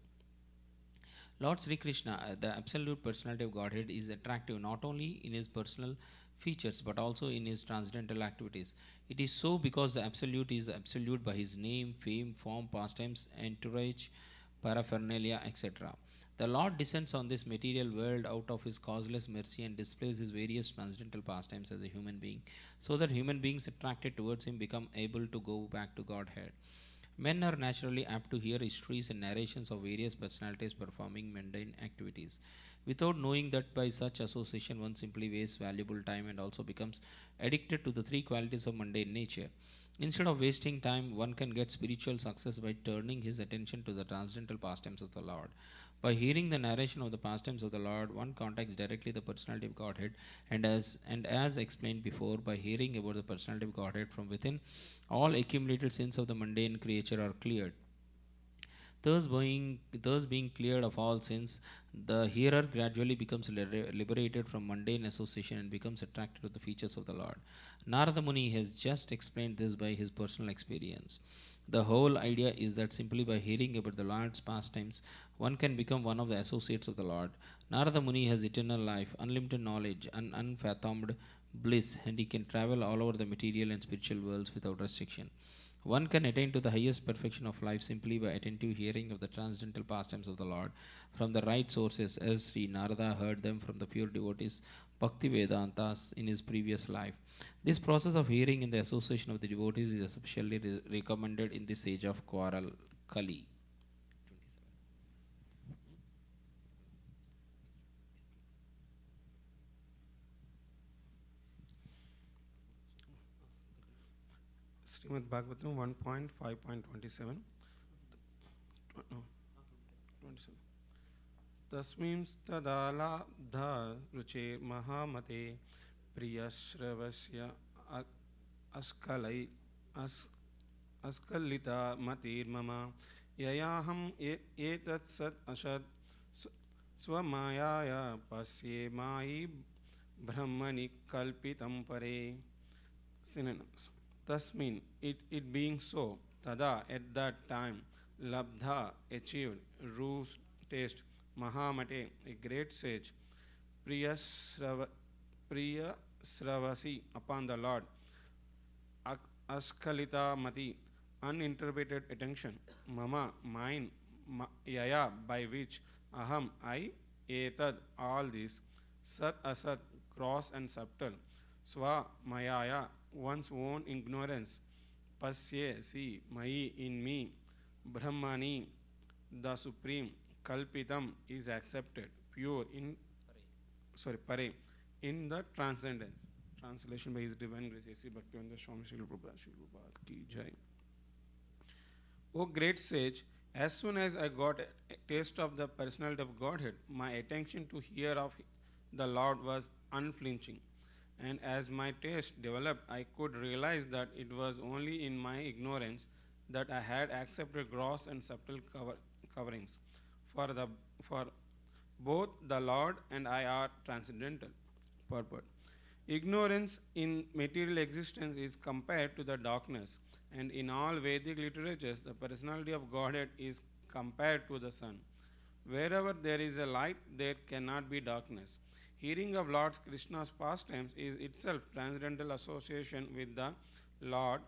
B: Lord Sri Krishna, the absolute personality of Godhead, is attractive not only in his personal features but also in his transcendental activities. It is so because the absolute is absolute by his name, fame, form, pastimes, entourage, paraphernalia, etc. The Lord descends on this material world out of his causeless mercy and displays his various transcendental pastimes as a human being, so that human beings attracted towards him become able to go back to Godhead. Men are naturally apt to hear histories and narrations of various personalities performing mundane activities, without knowing that by such association one simply wastes valuable time and also becomes addicted to the three qualities of mundane nature. Instead of wasting time, one can get spiritual success by turning his attention to the transcendental pastimes of the Lord. By hearing the narration of the pastimes of the Lord, one contacts directly the personality of Godhead, and as explained before, by hearing about the personality of Godhead from within, all accumulated sins of the mundane creature are cleared. Thus being cleared of all sins, the hearer gradually becomes liberated from mundane association and becomes attracted to the features of the Lord. Narada Muni has just explained this by his personal experience. The whole idea is that simply by hearing about the Lord's pastimes, one can become one of the associates of the Lord. Narada Muni has eternal life, unlimited knowledge, and unfathomed bliss, and he can travel all over the material and spiritual worlds without restriction. One can attain to the highest perfection of life simply by attentive hearing of the transcendental pastimes of the Lord from the right sources, as Sri Narada heard them from the pure devotees Bhakti Vedantas in his previous life. This process of hearing in the association of the devotees is especially recommended in this age of quarrel Kali.
G: Srimad Bhagavatam 1.5.27. No, 27. तस्मिंस्तदालाब्धा रुचे महामते प्रियश्रवस्य अस्कलै अस्कलिता मतिर्मम ययाहं एतत् सत् असत् स्वमायाया पश्ये मायि ब्रह्मणि कल्पितं परे. Synonyms. Tasmin, it being so, tada, at that time, labdha, achieved, rus, taste, mahamate, a great sage, priya sravasi, upon the Lord, askalita mati, uninterpreted attention, mama, mine, yaya, by which, aham, I, etad, all this, sat asat, gross and subtle, swa, mayaya, one's own ignorance, pasye, see, mai, in me, brahmani, the supreme, kalpitam, is accepted, pure, pare, in the transcendence. Translation by His Divine Grace, A.C. Bhaktivedanta Swami Srila Prabhupada Ki Jai. O great sage, as soon as I got a taste of the personality of Godhead, my attention to hear of the Lord was unflinching. And as my taste developed, I could realize that it was only in my ignorance that I had accepted gross and subtle coverings. For both the Lord and I are transcendental. Purport. Ignorance in material existence is compared to the darkness, and in all Vedic literatures, the personality of Godhead is compared to the sun. Wherever there is a light, there cannot be darkness. Hearing of Lord Krishna's pastimes is itself transcendental association with the Lord,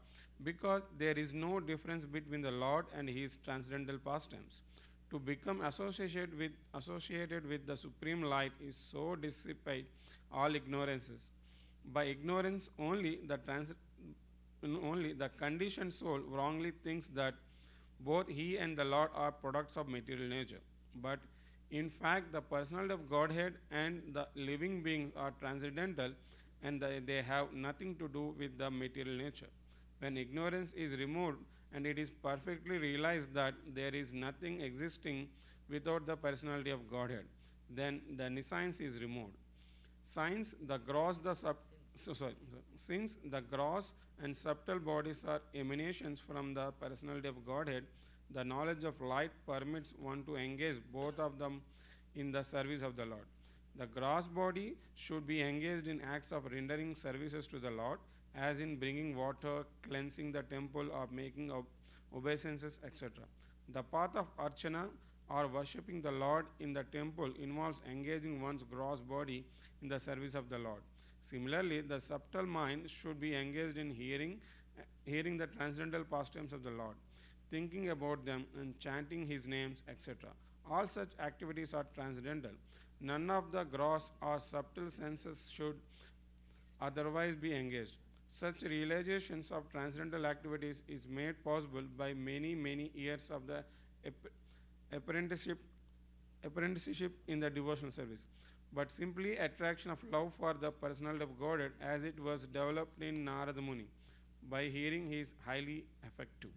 G: because there is no difference between the Lord and his transcendental pastimes. To become associated with the supreme light is so dissipate all ignorances. By ignorance only the conditioned soul wrongly thinks that both he and the Lord are products of material nature. But in fact, the personality of Godhead and the living beings are transcendental, and they have nothing to do with the material nature. When ignorance is removed and it is perfectly realized that there is nothing existing without the personality of Godhead, then the nescience is removed. Since the gross and subtle bodies are emanations from the personality of Godhead, the knowledge of light permits one to engage both of them in the service of the Lord. The gross body should be engaged in acts of rendering services to the Lord, as in bringing water, cleansing the temple, or making obeisances, etc. The path of archana, or worshipping the Lord in the temple, involves engaging one's gross body in the service of the Lord. Similarly, the subtle mind should be engaged in hearing the transcendental pastimes of the Lord, thinking about them and chanting his names, etc. All such activities are transcendental. None of the gross or subtle senses should otherwise be engaged. Such realizations of transcendental activities is made possible by many years of the apprenticeship in the devotional service, but simply attraction of love for the personality of Godhead as it was developed in Narada Muni by hearing his highly effective.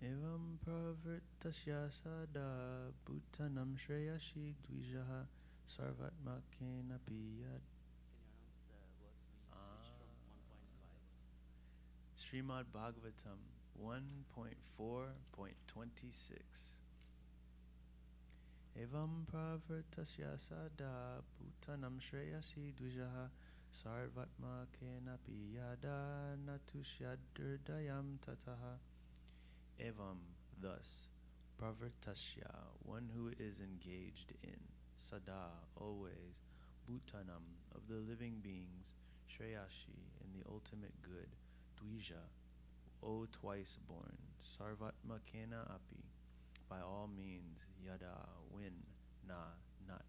A: Evam pravritasya sada bhutanam shreyashi dvijaha sarvatmakena piyad. Srimad Bhagavatam 1.4.26. Evam pravartasya sada bhutanam shreyasi dvijaha sarvatma kenapi yada natushyadrdayam tataha. Evam, thus, pravartasya, one who is engaged in, sada, always, bhutanam, of the living beings, shreyashi, in the ultimate good, dvija, O twice born, sarvatma kena api, by all means, yada, when, na, not,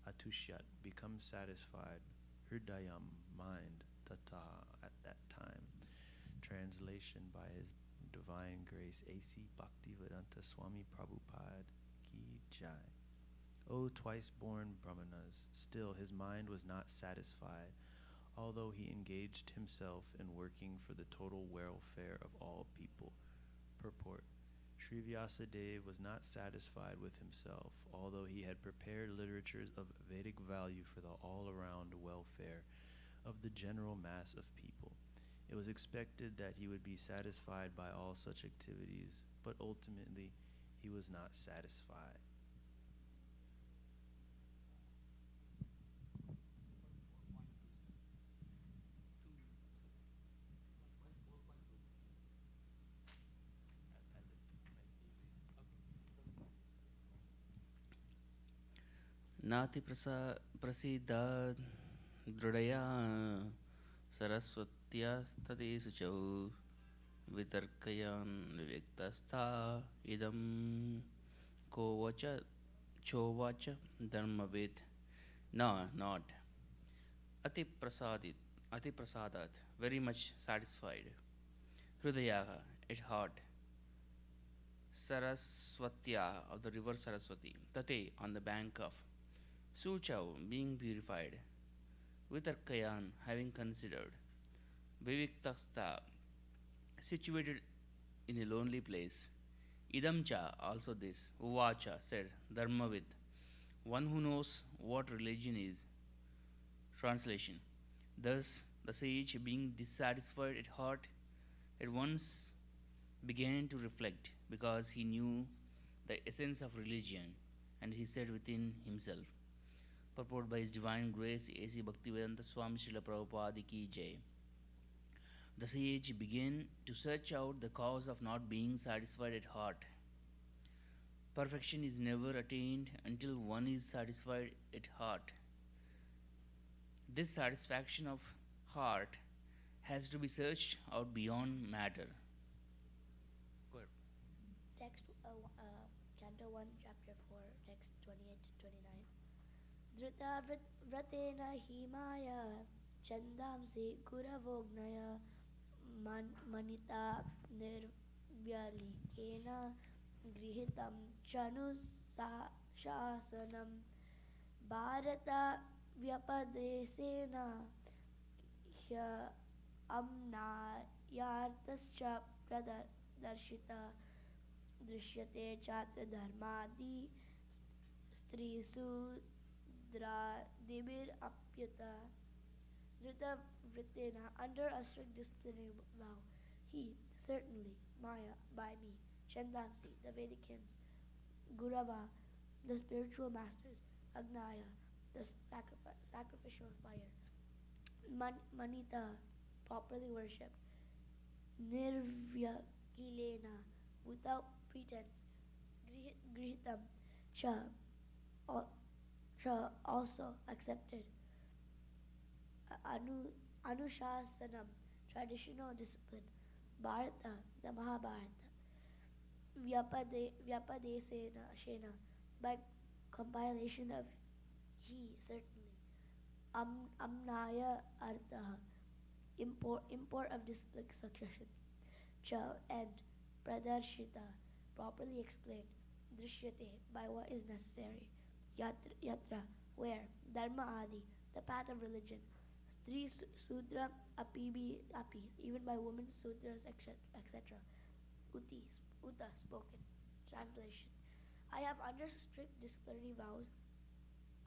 A: atushyat, becomes satisfied, hridayam, mind, tata, at that time. Translation by His Divine Grace A.C. Bhaktivedanta Swami Prabhupada Ki Jai. O twice born Brahmanas, still his mind was not satisfied, although he engaged himself in working for the total welfare of all people. Purport. Sri Vyasadeva was not satisfied with himself, although he had prepared literatures of Vedic value for the all-around welfare of the general mass of people. It was expected that he would be satisfied by all such activities, but ultimately he was not satisfied.
J: नाति प्रसीदा दृढया सरस्वत्यास्ततेषु च वितर्कयान् विविक्तस्था इदं कोवच चोवाच धर्मवेद. No, not. Ati prasadat, very much satisfied. Hridayaha, at heart. Saraswatya, of the river Saraswati. Tate, on the bank of. Suchau, being purified. Vitarkayan, having considered. Viviktastha, situated in a lonely place. Idamcha, also this. Uvacha, said. Dharmavid, one who knows what religion is. Translation. Thus, the sage, being dissatisfied at heart, at once began to reflect, because he knew the essence of religion, and he said within himself. Purport by His Divine Grace A.C. Bhaktivedanta Swami Srila Prabhupada Ki Jai. The sage began to search out the cause of not being satisfied at heart. Perfection is never attained until one is satisfied at heart. This satisfaction of heart has to be searched out beyond matter.
F: Text Canto 1, Chapter 4, text 28 to 29. Dhruta vratena himaya chandamsi guravognaya manita nirvyalikena grihitam chanusasanam bharata vyapadesena hya amnayartascha pradarshita दृश्यते चात्र धर्मादि स्त्रीसूद्रादिभिर अप्युता Dhruta Vrittena, under a strict disciplinary vow, he, certainly, Maya, by me, Chandamsi, the Vedic hymns, Gurava, the spiritual masters, Agnaya, the sacrificial fire, Manita, properly worshipped, Nirvyakilena, without pretense, Grihitam, cha also accepted, Anushasanam, traditional discipline, Bharata, the Mahabharata, Vyapadesena, Shena, by compilation of he, certainly, Amnaya Artaha, import of discipline succession, Cha, and Pradarshita, properly explained, Drishyate, by what is necessary, Yatra, where, Dharma Adi, the path of religion, Stri Sudra Api, even by women, Sudras, etc. Uta, spoken. Translation. I have under strict disciplinary vows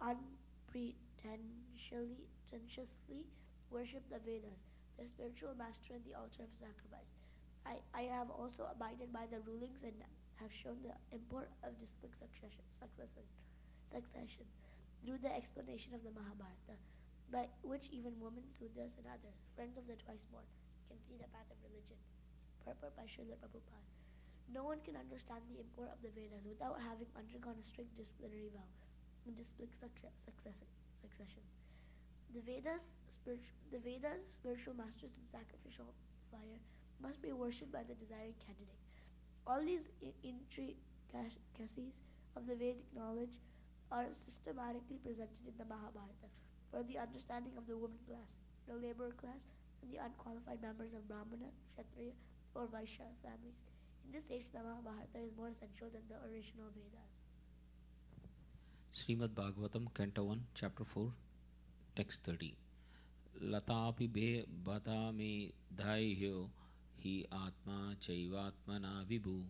F: unpretentiously worshipped the Vedas, the spiritual master and the altar of sacrifice. I have also abided by the rulings and have shown the import of distinct succession through the explanation of the Mahabharata, by which even women, Sudras, and others, friends of the twice born, can see the path of religion. Purport by Srila Prabhupada. No one can understand the import of the Vedas without having undergone a strict disciplinary vow and distinct succession. The Vedas, spiritual masters and sacrificial fire, must be worshipped by the desiring candidate. All these intricacies of the Vedic knowledge are systematically presented in the Mahabharata for the understanding of the woman class, the laborer class, and the unqualified members of Brahmana, Kshatriya, or Vaishya families. In this age, the Mahabharata is more essential than the original Vedas.
B: Srimad Bhagavatam, Canto 1, Chapter 4, Text 30. Latapi be batame dhaihyo hi atma chaivatmana vibhu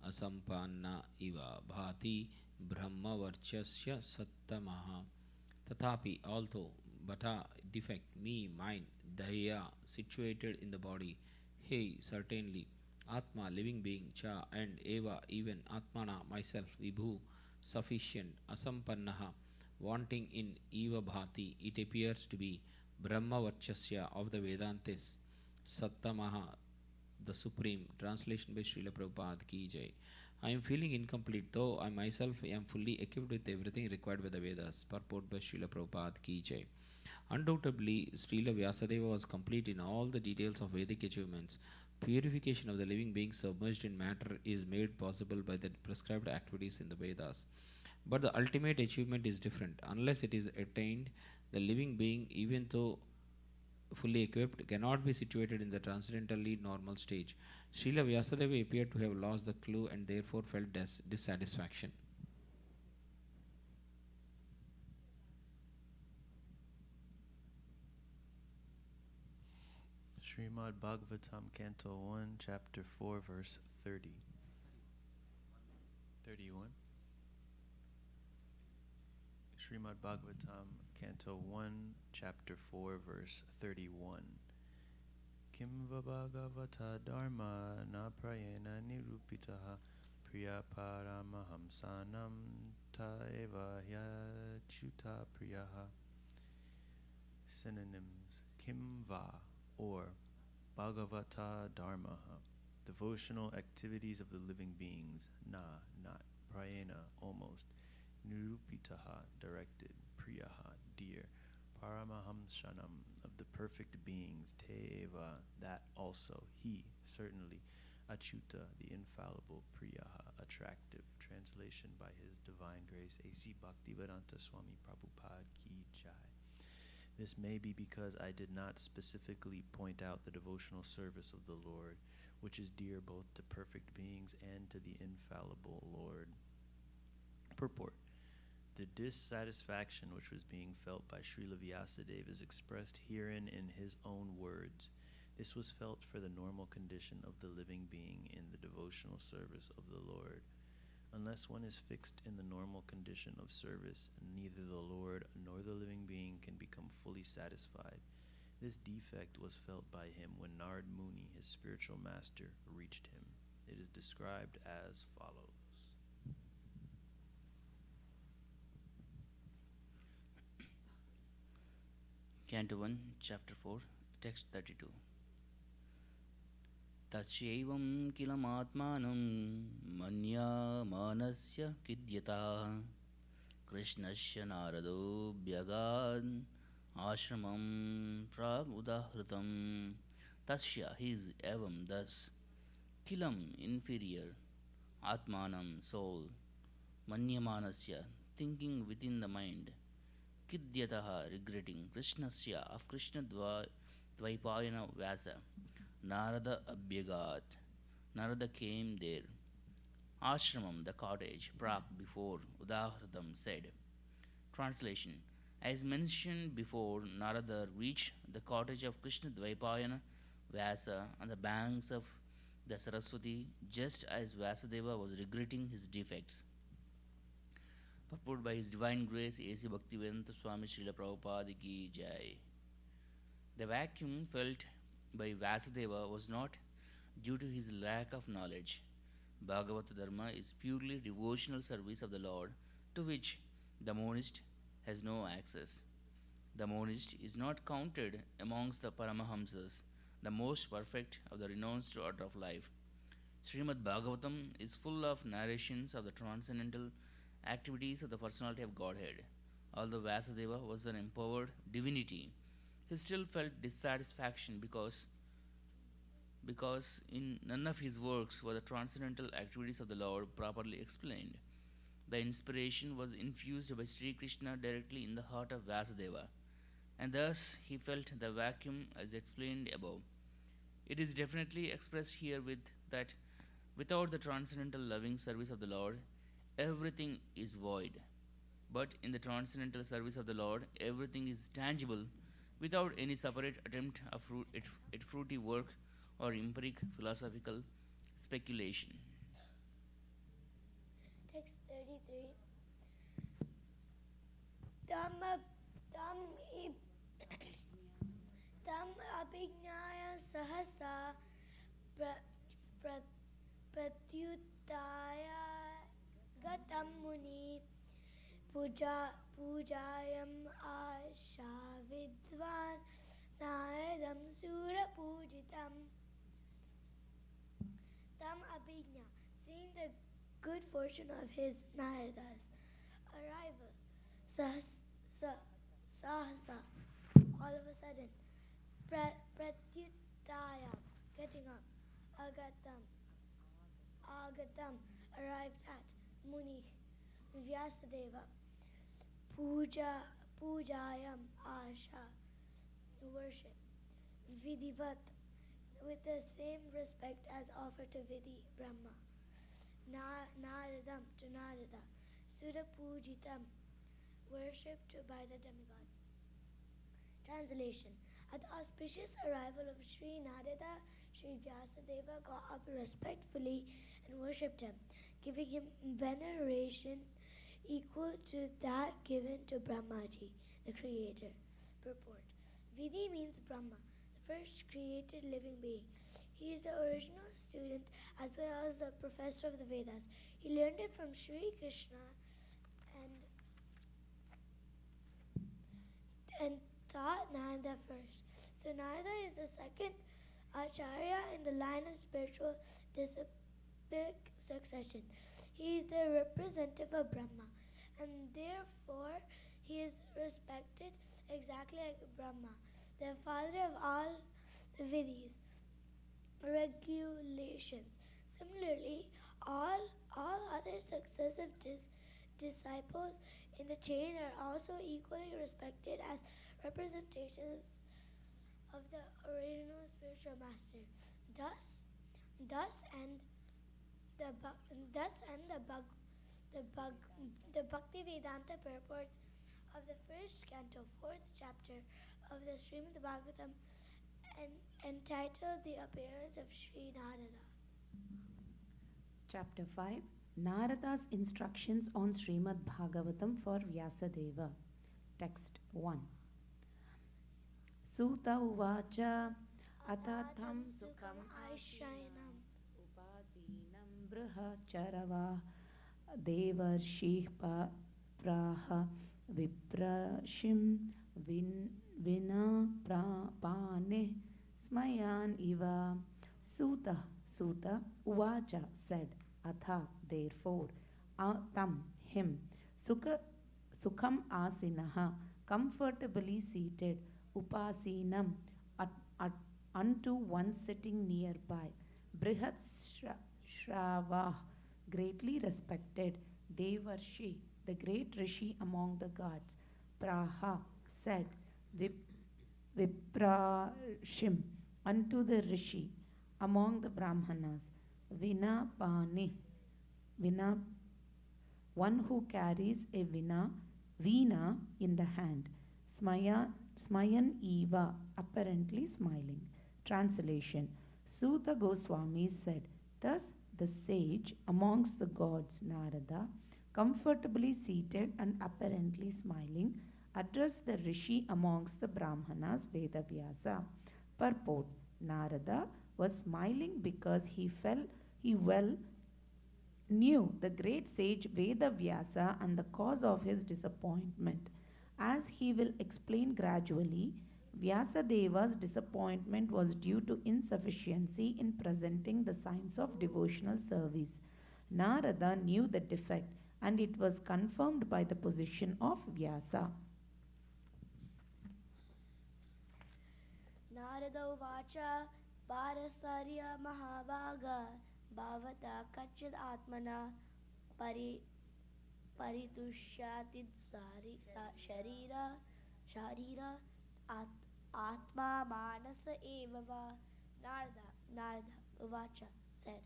B: asampanna iva bhati brahma varchasya sattamaha. Tatapi, although, bata, defect, me, mind, daya, situated in the body, hey, certainly, atma, living being, cha, and eva, even, atmana, myself, vibhu, sufficient, asampannaha, wanting in eva bhati, it appears to be Brahma Varchasya of the Vedantis, Sattamaha, the Supreme. Translation by Srila Prabhupada ki jai. I am feeling incomplete, though I myself am fully equipped with everything required by the Vedas. Purport by Srila Prabhupada ki jai. Undoubtedly, Srila Vyasadeva was complete in all the details of Vedic achievements. Purification of the living being submerged in matter is made possible by the prescribed activities in the Vedas. But the ultimate achievement is different. Unless it is attained, the living being, even though fully equipped, cannot be situated in the transcendentally normal stage. Srila Vyasadeva appeared to have lost the clue and therefore felt dissatisfaction.
A: Srimad Bhagavatam, Canto 1, Chapter 4, Verse 30. 31. Srimad Bhagavatam, Canto 1, Chapter 4, Verse 31. Kimva Bhagavata Dharma na prayena nirupitaha priya paramahamsanam taeva hyachuta priyaha. Synonyms: Kimva, or Bhagavata Dharma, devotional activities of the living beings, na, not, prayena, almost, nirupitaha, directed, priyaha, dear, paramahamsanam, of the perfect beings, te eva, that also, he, certainly, achuta, the infallible, priyaha, attractive. Translation by His Divine Grace A.C. Bhaktivedanta Swami Prabhupada ki jai. This may be because I did not specifically point out the devotional service of the Lord, which is dear both to perfect beings and to the infallible Lord. Purport: the dissatisfaction which was being felt by Srila Vyasadeva is expressed herein in his own words. This was felt for the normal condition of the living being in the devotional service of the Lord. Unless one is fixed in the normal condition of service, neither the Lord nor the living being can become fully satisfied. This defect was felt by him when Narad Muni, his spiritual master, reached him. It is described as follows.
J: Canto 1, Chapter 4, Text 32. Tasyaivam kilamatmanam manyamanasya kidyata krishnasya narado bhyagad ashramam prabudahritam. Tasya, his, evam, thus, kilam, inferior, atmanam, soul, manyamanasya, thinking within the mind, kidyataha, regretting, krishnasya, of Krishna Dvaipayana Vyasa, Narada Abhyagat, Narada came there, ashramam, the cottage, prak, before, udahratam, said. Translation: as mentioned before, Narada reached the cottage of Krishna Dvaipayana Vyasa on the banks of the Saraswati just as Vyasadeva was regretting his defects. Purport by His Divine Grace A.C. Bhaktivedanta Swami Srila Prabhupada ki jai. The vacuum felt by Vasudeva was not due to his lack of knowledge. Bhagavata Dharma is purely devotional service of the Lord to which the monist has no access. The monist is not counted amongst the Paramahamsas, the most perfect of the renounced order of life. Srimad Bhagavatam is full of narrations of the transcendental activities of the personality of Godhead. Although Vasudeva was an empowered divinity, he still felt dissatisfaction because in none of his works were the transcendental activities of the Lord properly explained. The inspiration was infused by Sri Krishna directly in the heart of Vasudeva, and thus he felt the vacuum as explained above. It is definitely expressed here with that without the transcendental loving service of the Lord, everything is void. But in the transcendental service of the Lord, everything is tangible without any separate attempt at fruity work or empiric philosophical speculation.
F: Text 33. Tam abhignaya sahasa pratyutaya gatam muni pujayam asha vidvan naradam sura pujitam. Tam abhigna, seeing the good fortune of his Narada's arrival, sahasa, all of a sudden, pratyutaya, getting up, agatam, arrived at, Muni, Vyasadeva, pujayam, asha, worship, vidivat, with the same respect as offered to Vidi Brahma, Naradam to Narada, Sura Pujitam, worshipped by the demigods. Translation. At the auspicious arrival of Sri Narada, Sri Vyasadeva got up respectfully and worshipped him, giving him veneration equal to that given to Brahmaji, the creator. Purport. Vidi means Brahma, the first created living being. He is the original student as well as the professor of the Vedas. He learned it from Sri Krishna and taught Narada first. So Narada is the second Acharya in the line of spiritual disciplic succession. He is the representative of Brahma, and therefore he is respected exactly like Brahma, the father of all Vidis, regulations. Similarly, all other successive disciples in the chain are also equally respected as representations of the original spiritual master. Thus the Bhakti Vedanta purports of the first canto, 4th chapter of the Srimad Bhagavatam, entitled The Appearance of Sri Narada.
K: Chapter 5, Narada's instructions on Srimad Bhagavatam for Vyasadeva. Text 1. Suta uvacha atatham sukham
F: Aishayanam
K: upasinam brahacharava devarshih praha viprashim vina pane smayan iva. Suta uvacha said, atha therefore, tam him, sukham asinaha comfortably seated, upasinam unto one sitting nearby, brihat shravah greatly respected, devarshi the great rishi among the gods, praha said, viprashim unto the rishi among the brahmanas, vina one who carries a veena in the hand, smayan eva apparently smiling. Translation. Suta Goswami said, thus the sage amongst the gods, Narada, comfortably seated and apparently smiling, addressed the rishi amongst the brahmanas, Vedavyasa. Purport. Narada was smiling because he well knew the great sage Vedavyasa and the cause of his disappointment. As he will explain gradually, Vyasadeva's disappointment was due to insufficiency in presenting the signs of devotional service. Narada knew the defect and it was confirmed by the position of Vyasa.
F: Narada uvacha parasarya mahabhaga bhavata kachid atmana परितुष्याति sharira atma manasa evava. Narada uvacha said,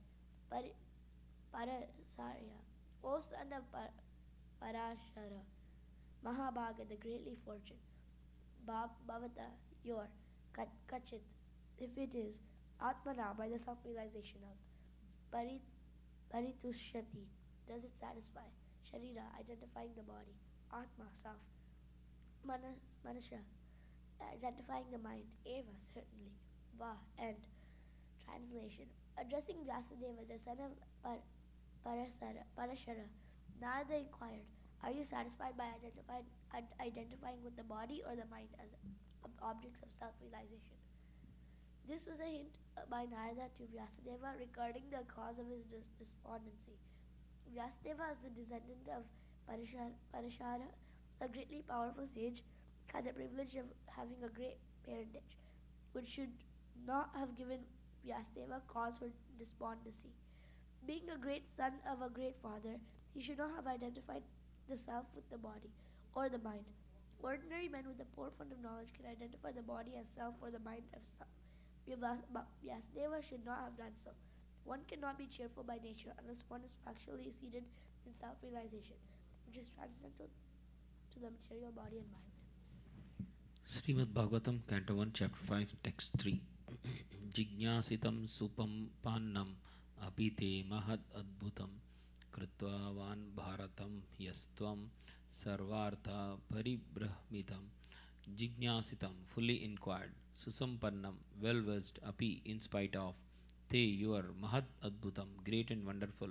F: Parasarya, O son of Parashara, Mahabhaga, the greatly fortunate, Bhavata, your Kachit, if it is, Atmana, by the self-realization of, Paritushyati, does it satisfy, Sharira, identifying the body, Atma, self, Manasha, identifying the mind, Eva, certainly, Va, and translation. Addressing Vyasadeva, the son of Parashara, Narada inquired, are you satisfied by identifying with the body or the mind as objects of self-realization? This was a hint by Narada to Vyasadeva regarding the cause of his despondency. Vyasadeva, as the descendant of Parashara, a greatly powerful sage, had the privilege of having a great parentage, which should not have given Vyasadeva cause for despondency. Being a great son of a great father, he should not have identified the self with the body or the mind. Ordinary men with a poor fund of knowledge can identify the body as self or the mind as self. Vyasadeva should not have done so. One cannot be cheerful by nature unless one is factually seated in self-realization, which is transcendental to the material body and mind.
B: Srimad Bhagavatam, Canto 1, Chapter 5, Text 3. Jignasitam supam apite mahad adbhutam krutva van bharatam yastvam sarvartha paribrahmitam. Jignasitam, fully inquired, susampannam, well versed, api, in spite of, te, your, mahad adbhutam, great and wonderful,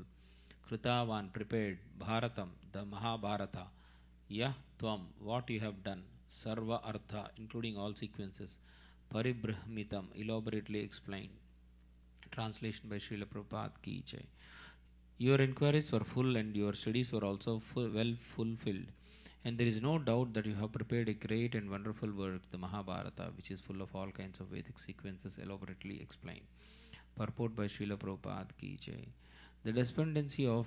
B: krutavan, prepared, bharatam, the Mahabharata, yah tvam, what you have done, sarva artha, including all sequences, paribrahmitam, elaborately explained. Translation by Srila Prabhupada ki jai. Your inquiries were full and your studies were also well fulfilled. And there is no doubt that you have prepared a great and wonderful work, the Mahabharata, which is full of all kinds of Vedic sequences elaborately explained. Purport by Srila Prabhupada ki jai. The despondency of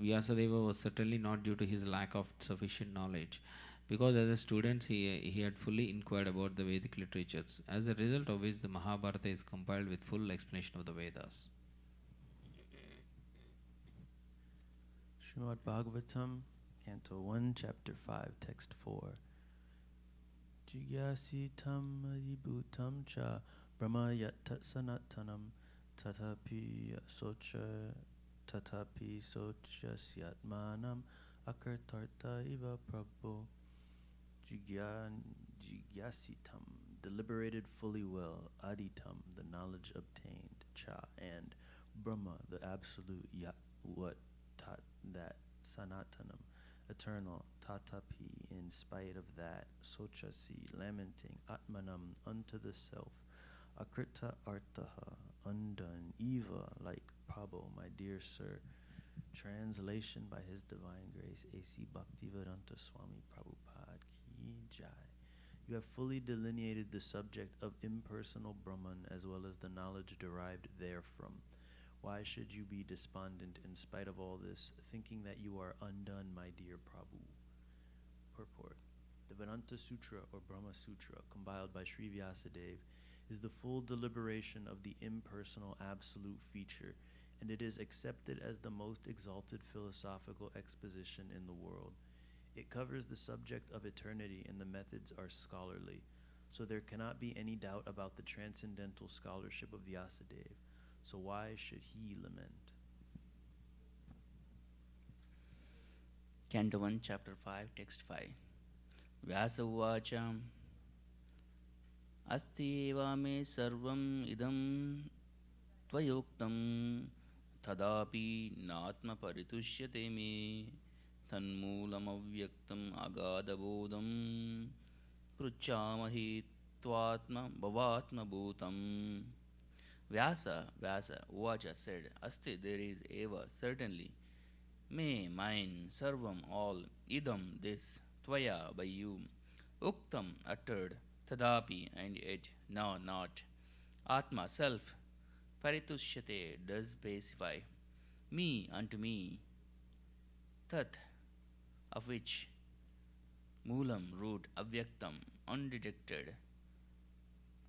B: Vyasadeva was certainly not due to his lack of sufficient knowledge, because as a student he had fully inquired about the Vedic literatures, as a result of which the Mahabharata is compiled with full explanation of the Vedas.
A: Srimad Bhagavatam, Canto 1, Chapter 5, Text 4. Jigyasitam adibhutam cha brahma yat sanatanam tatapi sochasyatmanam akartarta iva prabhu. Jigyasitam, deliberated fully well, aditam, the knowledge obtained, cha, and Brahma, the absolute, yat, what, tat, that, sanatanam, eternal, tatapi, in spite of that, sochasi, lamenting, atmanam, unto the self, akrita artaha, undone, eva, like Prabhu, my dear sir. Translation by His Divine Grace, A.C. Bhaktivedanta Swami Prabhupada Ki Jai. You have fully delineated the subject of impersonal Brahman as well as the knowledge derived therefrom. Why should you be despondent in spite of all this, thinking that you are undone, my dear Prabhu? Purport. The Vedanta Sutra, or Brahma Sutra, compiled by Sri Vyasadeva, is the full deliberation of the impersonal absolute feature, and it is accepted as the most exalted philosophical exposition in the world. It covers the subject of eternity, and the methods are scholarly, so there cannot be any doubt about the transcendental scholarship of Vyasadeva. So why should he lament?
J: Canto 1, Chapter 5, Text 5. Vyasa Uvacham अस्ति एव मे सर्वम् इदं त्वयोक्तं तदापि नात्मपरितुष्यते मे तन्मूलमव्यक्तम् अगाधबोधं पृच्छामहि त्वात्मभवात्मभूतं. Vyasa Uvacha said, Asti, there is eva, certainly, me, mine, sarvam, all, idam, this, tvaya, by you, uktam, uttered, tadapi, and yet, no, not, atma, self, paritushyate, does specify, me, unto me, tat, of which, moolam, root, avyaktam, undetected,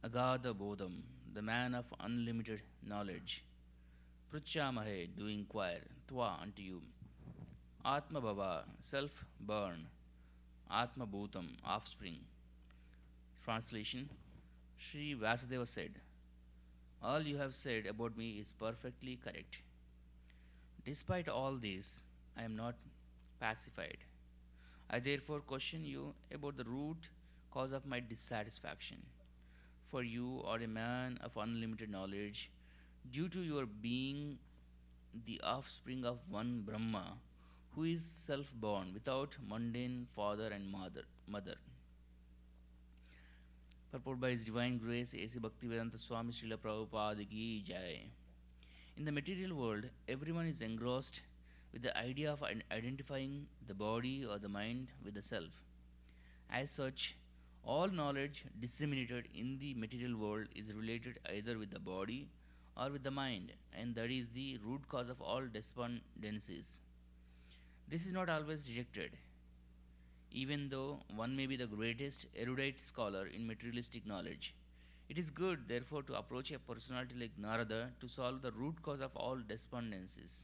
J: agada bodham, the man of unlimited knowledge. Pruchamahe, do inquire, twa unto you. Atma Bhava, self born. Atma Bhutam, offspring. Translation. Sri Vasudeva said, all you have said about me is perfectly correct. Despite all this, I am not pacified. I therefore question you about the root cause of my dissatisfaction. For you are a man of unlimited knowledge, due to your being the offspring of one Brahma, who is self-born, without mundane father and mother. Purport by His Divine Grace, A.C. Bhaktivedanta Swami Srila Prabhupada Ki Jai. In the material world, everyone is engrossed with the idea of identifying the body or the mind with the self. As such, all knowledge disseminated in the material world is related either with the body or with the mind, and that is the root cause of all despondencies. This is not always rejected, even though one may be the greatest erudite scholar in materialistic knowledge. It is good, therefore, to approach a personality like Narada to solve the root cause of all despondencies.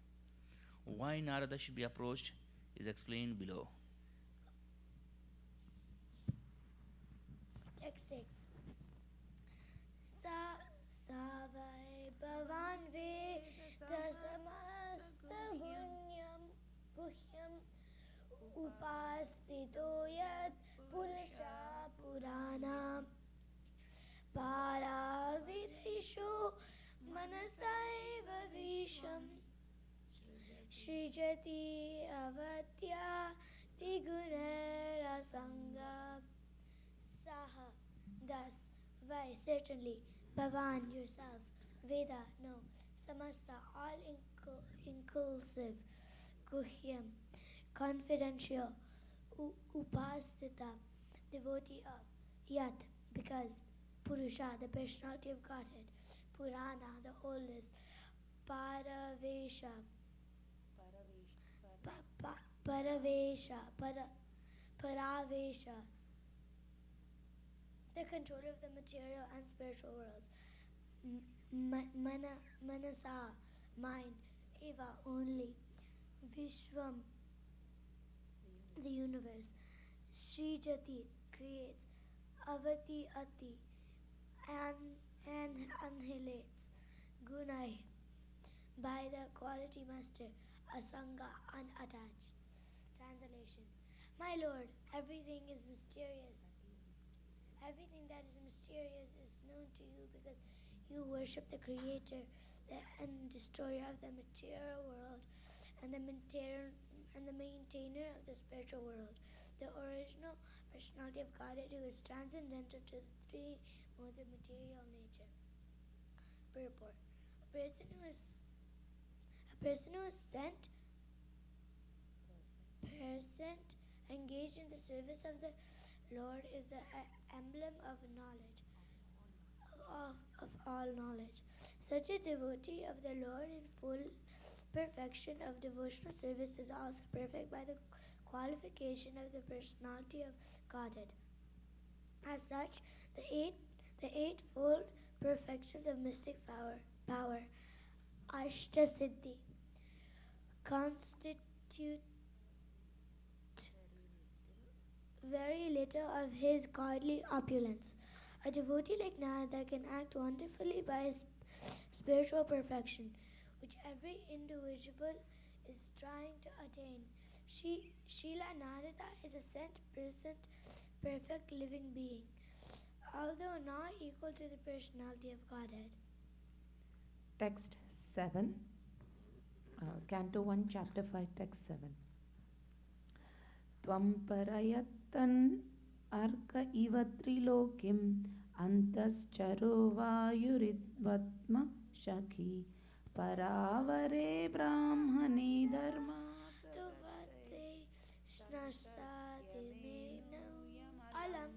J: Why Narada should be approached is explained below.
F: Text 6. Savai Bhavan Vedasamasta Guhyam Upastito Yad Purusha Purana Paraviresho Manasaiva Visham Srijati Avatya Tigunera Sangha Saha, thus, why, certainly, Bhavan, yourself, Veda, no, Samasta, all inclusive, Guhyam, confidential, Upastita, devotee of, Yat, because, Purusha, the personality of Godhead, Purana, the oldest, Paravesha, Paravesha, the controller of the material and spiritual worlds. Manasa, mind. Eva, only. Vishwam, the universe. Srijati, creates. Avati, ati, and annihilates. Gunai, by the quality master. Asanga, unattached. Translation. My Lord, everything is mysterious. Everything that is mysterious is known to you because you worship the Creator and Destroyer of the material world and the maintainer of the spiritual world, the original personality of Godhead who is transcendental to the three modes of material nature. Purport. A person who is engaged in the service of the Lord is the emblem of knowledge, of all knowledge. Such a devotee of the Lord in full perfection of devotional service is also perfect by the qualification of the personality of Godhead. As such, the eightfold perfections of mystic power, Ashtasiddhi, constitute very little of his godly opulence. A devotee like Narada can act wonderfully by his spiritual perfection, which every individual is trying to attain. Srila Narada is a sent person, perfect living being. although not equal to the personality of Godhead.
K: Text 7, Canto 1, Chapter 5, Text 7. Tvam parayattan arka iva trilokim antascharo vayuridvatma shakhi paravare brahmani dharma
F: Tuvate snastadimeno alam.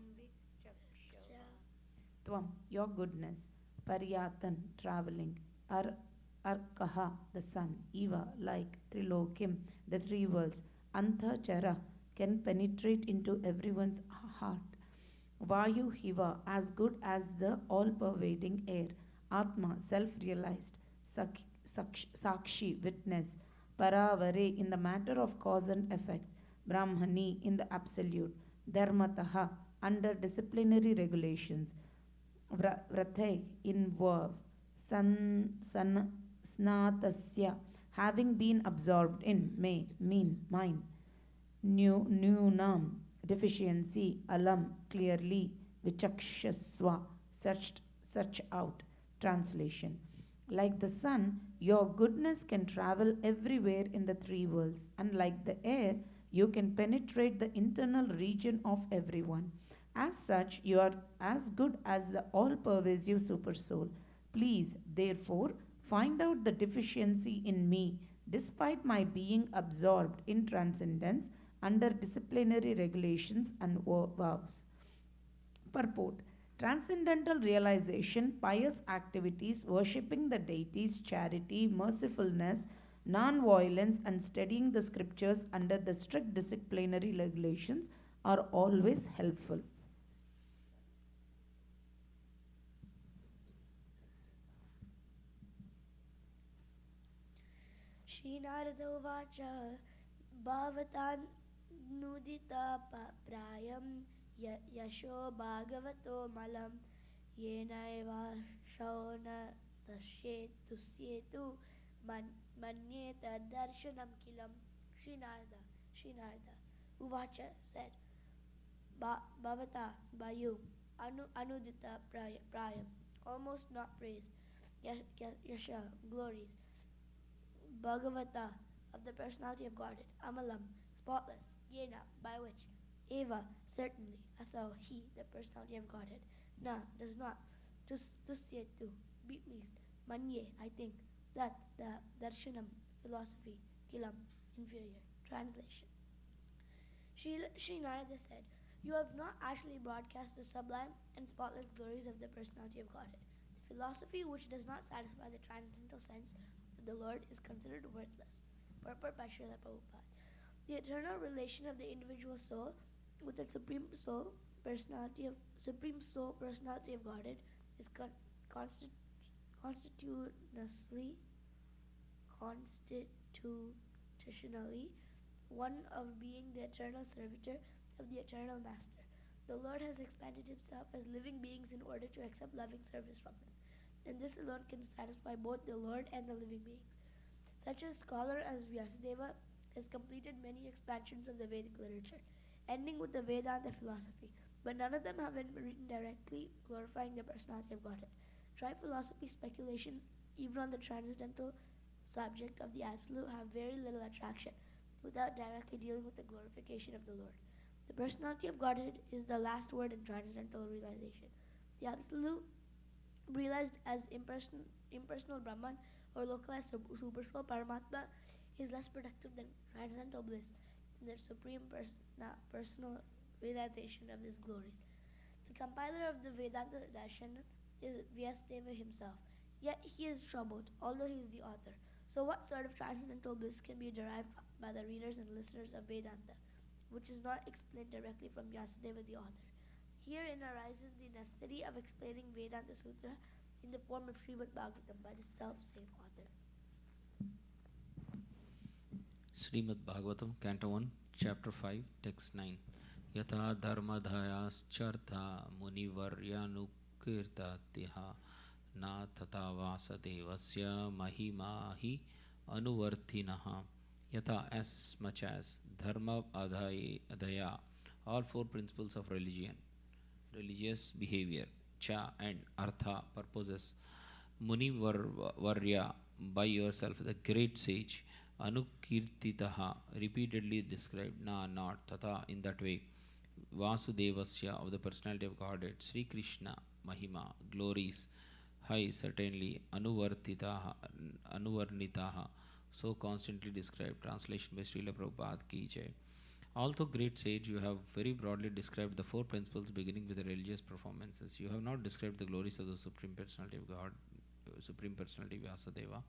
K: Tvam, your goodness, paryatan, traveling, arkaha, the sun, eva, like, trilokim, the three worlds, antachara, can penetrate into everyone's heart. Vayu hiva, as good as the all-pervading air. Atma, self-realized. Sakshi, witness. Paravare, in the matter of cause and effect. Brahmani, in the absolute. Dharmataha, under disciplinary regulations. Vrate, in verb. Snatasya, having been absorbed in, may, mean, mind. Nunam, deficiency. Alam, clearly. Vichakshaswa, search out. Translation. Like the sun, your goodness can travel everywhere in the three worlds, and like the air, you can penetrate the internal region of everyone. As such, you are as good as the all-pervasive supersoul. Please, therefore, find out the deficiency in me, despite my being absorbed in transcendence under disciplinary regulations and vows. Purport: transcendental realization, pious activities, worshipping the deities, charity, mercifulness, non-violence, and studying the scriptures under the strict disciplinary regulations are always helpful.
F: Shri Narada Uvacha Bhavatan Nudita Prayam Yasho Bhagavato Malam Yenaiva Shauna Tusyetu Manyeta Darshanam Kilam. Shri Narada Uvacha said, Bhavata, by you, Anudita Prayam, almost not praised, Yasha, glories, Bhagavata, of the personality of Godhead, Amalam, spotless, Yena, by which, Eva, certainly, Asau, he, the personality of Godhead, Na, does not, Tusyetu, be pleased, Manye, I think, that, the Darshanam, philosophy, Kilam, inferior. Translation. Sri Narada said, you have not actually broadcast the sublime and spotless glories of the personality of Godhead. The philosophy which does not satisfy the transcendental sense of the Lord is considered worthless. Purport by Srila Prabhupada. The eternal relation of the individual soul with the supreme soul personality of Godhead is constitutionally one of being the eternal servitor of the eternal master. The Lord has expanded himself as living beings in order to accept loving service from him, and this alone can satisfy both the Lord and the living beings. Such a scholar as Vyasadeva has completed many expansions of the Vedic literature, ending with the Vedanta philosophy, but none of them have been written directly glorifying the personality of Godhead. Tri-philosophy speculations, even on the transcendental subject of the Absolute, have very little attraction without directly dealing with the glorification of the Lord. The personality of Godhead is the last word in transcendental realization. The Absolute, realized as impersonal Brahman or localized Supersoul Paramatma, is less productive than transcendental bliss in their supreme personal realization of His glories. The compiler of the Vedanta Darshan is Vyasadeva himself, yet he is troubled, although he is the author. So what sort of transcendental bliss can be derived by the readers and listeners of Vedanta, which is not explained directly from Vyasadeva the author? Herein arises the necessity of explaining Vedanta Sutra in the form of Srimad Bhagavatam by the self-same author.
B: Srimad Bhagavatam, Canto 1, Chapter 5, Text 9. Yatha dharmadhayaschartha munivaryanukirtatyaha na tata vasadevasya mahimahi anuvartinaha. Yatha, as much as, dharma adhaya, all four principles of religion, religious behavior. Cha and Artha purposes. Muni Varya, by yourself, the great sage. Anukirtitaha, repeatedly described. Na, not. Tata, in that way. Vasudevasya, of the personality of Godhead. Sri Krishna, Mahima, glories. High, certainly. Anuvarnitaha, so constantly described. Translation by Srila Prabhupada ki jai. Although great sage, you have very broadly described the four principles beginning with the religious performances. You have not described the glories of the Supreme Personality of God, Supreme Personality Vyasadeva.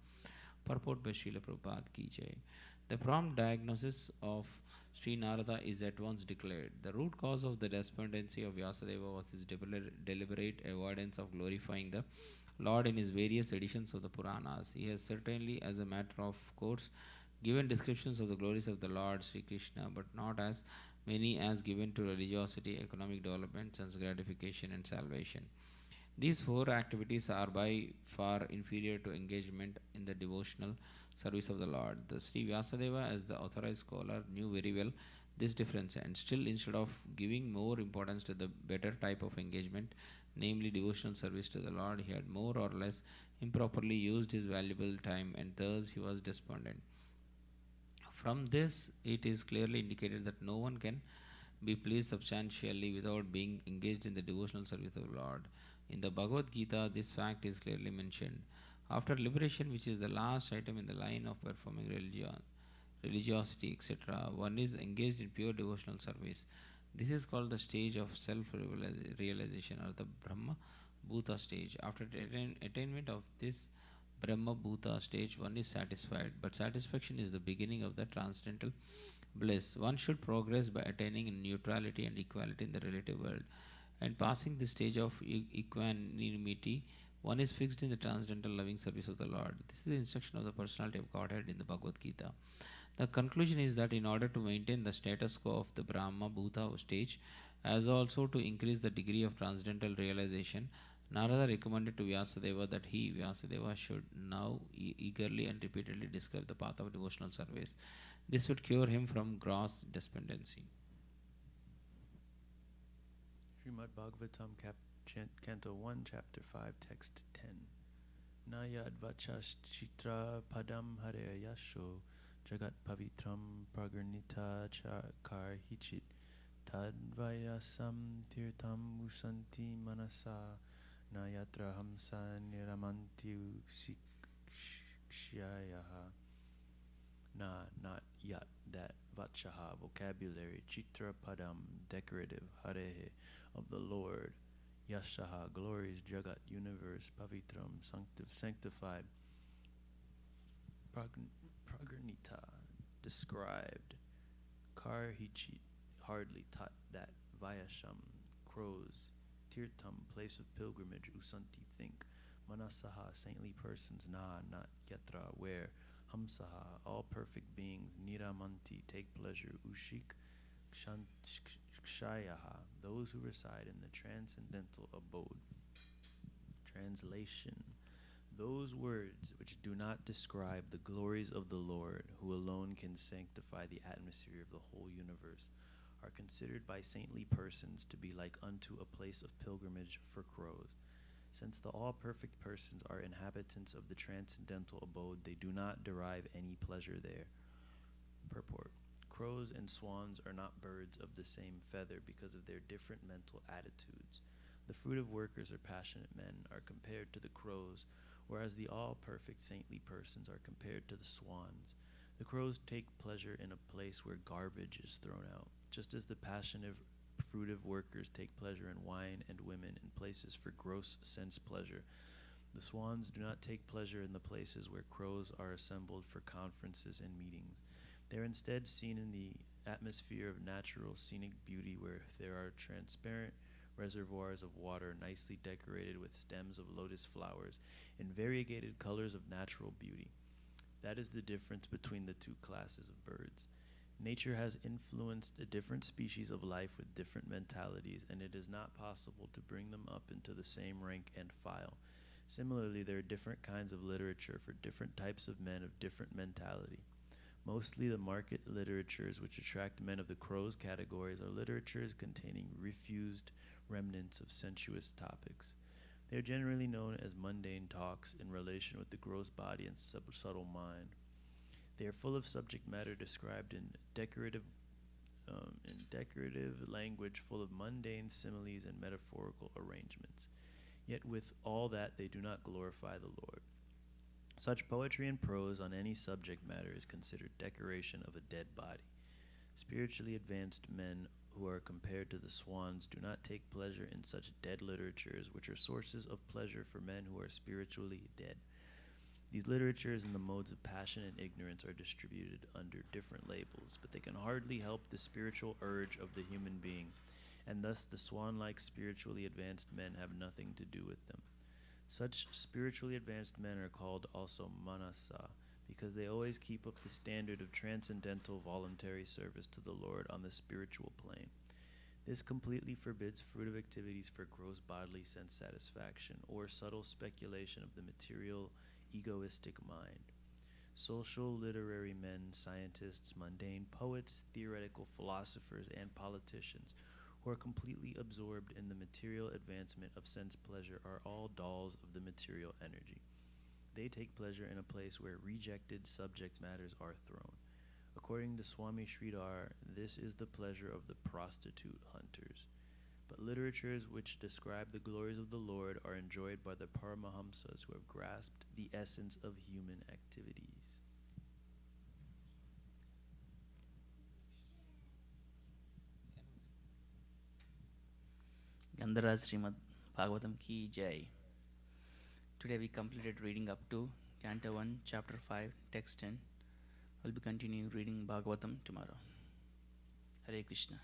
B: Purport by Srila Prabhupada ki jai. The prompt diagnosis of Sri Narada is at once declared. The root cause of the despondency of Vyasadeva was his deliberate avoidance of glorifying the Lord in his various editions of the Puranas. He has certainly, as a matter of course, given descriptions of the glories of the Lord Sri Krishna, but not as many as given to religiosity, economic development, sense gratification, and salvation. These four activities are by far inferior to engagement in the devotional service of the Lord. The Sri Vyasadeva, as the authorized scholar, knew very well this difference, and still, instead of giving more importance to the better type of engagement, namely devotional service to the Lord, he had more or less improperly used his valuable time, and thus he was despondent. From this, it is clearly indicated that no one can be pleased substantially without being engaged in the devotional service of the Lord. In the Bhagavad Gita, this fact is clearly mentioned. After liberation, which is the last item in the line of performing religiosity, etc., one is engaged in pure devotional service. This is called the stage of self-realization, or the Brahma Bhuta stage. After attainment of this Brahma Bhuta stage, one is satisfied, but satisfaction is the beginning of the transcendental bliss. One should progress by attaining neutrality and equality in the relative world, and passing the stage of equanimity, one is fixed in the transcendental loving service of the Lord. This is the instruction of the personality of Godhead in the Bhagavad Gita. The conclusion is that in order to maintain the status quo of the Brahma Bhuta stage, as also to increase the degree of transcendental realization, Narada recommended to Vyasadeva that he, Vyasadeva, should now eagerly and repeatedly describe the path of devotional service. This would cure him from gross despondency.
A: Srimad Bhagavatam, Canto 1, Chapter 5, Text 10. Naya advachas chitra padam hare yasho jagat pavitram pragarnita chakar hichit tadvayasam tirtam usanti manasa nayatra hamsa niramanti sikshayaha. Na, not yat, that, vachaha, vocabulary, chitra padam, decorative, harehe, of the Lord, yashaha, glories, jagat, universe, pavitram, sanctified, pragarnita, described, karhichit, hardly taught, that, vayasham, crows, tirtam, place of pilgrimage, usanti, think, manasaha, saintly persons, na, not, yatra, where, hamsaha, all perfect beings, niramanti, take pleasure, ushik, kshayaha, those who reside in the transcendental abode. Translation: those words which do not describe the glories of the Lord, who alone can sanctify the atmosphere of the whole universe, are considered by saintly persons to be like unto a place of pilgrimage for crows. Since the all-perfect persons are inhabitants of the transcendental abode, they do not derive any pleasure there. Purport: crows and swans are not birds of the same feather because of their different mental attitudes. The fruit of workers or passionate men are compared to the crows, whereas the all-perfect saintly persons are compared to the swans. The crows take pleasure in a place where garbage is thrown out, just as the passionate fruitive workers take pleasure in wine and women in places for gross sense pleasure. The swans do not take pleasure in the places where crows are assembled for conferences and meetings. They are instead seen in the atmosphere of natural scenic beauty, where there are transparent reservoirs of water nicely decorated with stems of lotus flowers in variegated colors of natural beauty. That is the difference between the two classes of birds. Nature has influenced a different species of life with different mentalities, and it is not possible to bring them up into the same rank and file. Similarly, there are different kinds of literature for different types of men of different mentality. Mostly the market literatures which attract men of the crows categories are literatures containing refused remnants of sensuous topics. They are generally known as mundane talks in relation with the gross body and subtle mind. They are full of subject matter described in decorative language, full of mundane similes and metaphorical arrangements. Yet with all that, they do not glorify the Lord. Such poetry and prose on any subject matter is considered decoration of a dead body. Spiritually advanced men who are compared to the swans do not take pleasure in such dead literatures, which are sources of pleasure for men who are spiritually dead. These literatures and the modes of passion and ignorance are distributed under different labels, but they can hardly help the spiritual urge of the human being, and thus the swan-like spiritually advanced men have nothing to do with them. Such spiritually advanced men are called also manasa, because they always keep up the standard of transcendental voluntary service to the Lord on the spiritual plane. This completely forbids fruitive activities for gross bodily sense satisfaction or subtle speculation of the material egoistic mind. Social, literary men, scientists, mundane poets, theoretical philosophers, and politicians who are completely absorbed in the material advancement of sense pleasure are all dolls of the material energy. They take pleasure in a place where rejected subject matters are thrown. According to Swami Sridhar, this is the pleasure of the prostitute hunters. But literatures which describe the glories of the Lord are enjoyed by the Paramahamsas who have grasped the essence of human activities.
J: Gandharaj Srimad Bhagavatam Ki Jai. Today we completed reading up to Canto 1, Chapter 5, Text 10. We'll be continuing reading Bhagavatam tomorrow. Hare Krishna.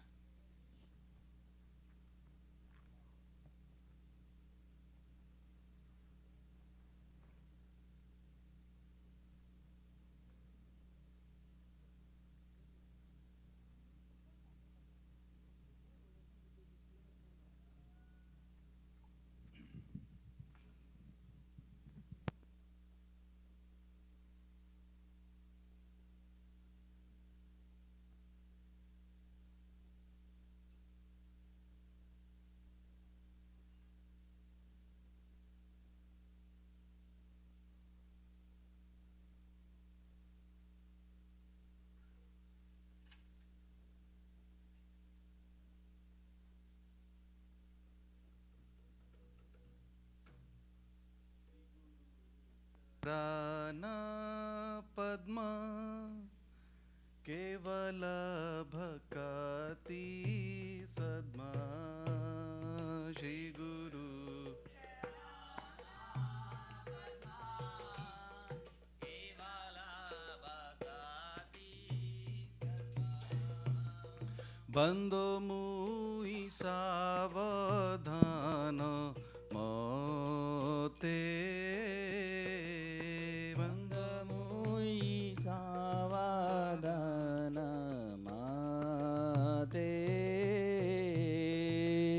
L: प्राणा पद्मा केवल भक्ति सद्मा श्री गुरु बंदो मुई सावधान मोते बंदो मुई सावधान मोते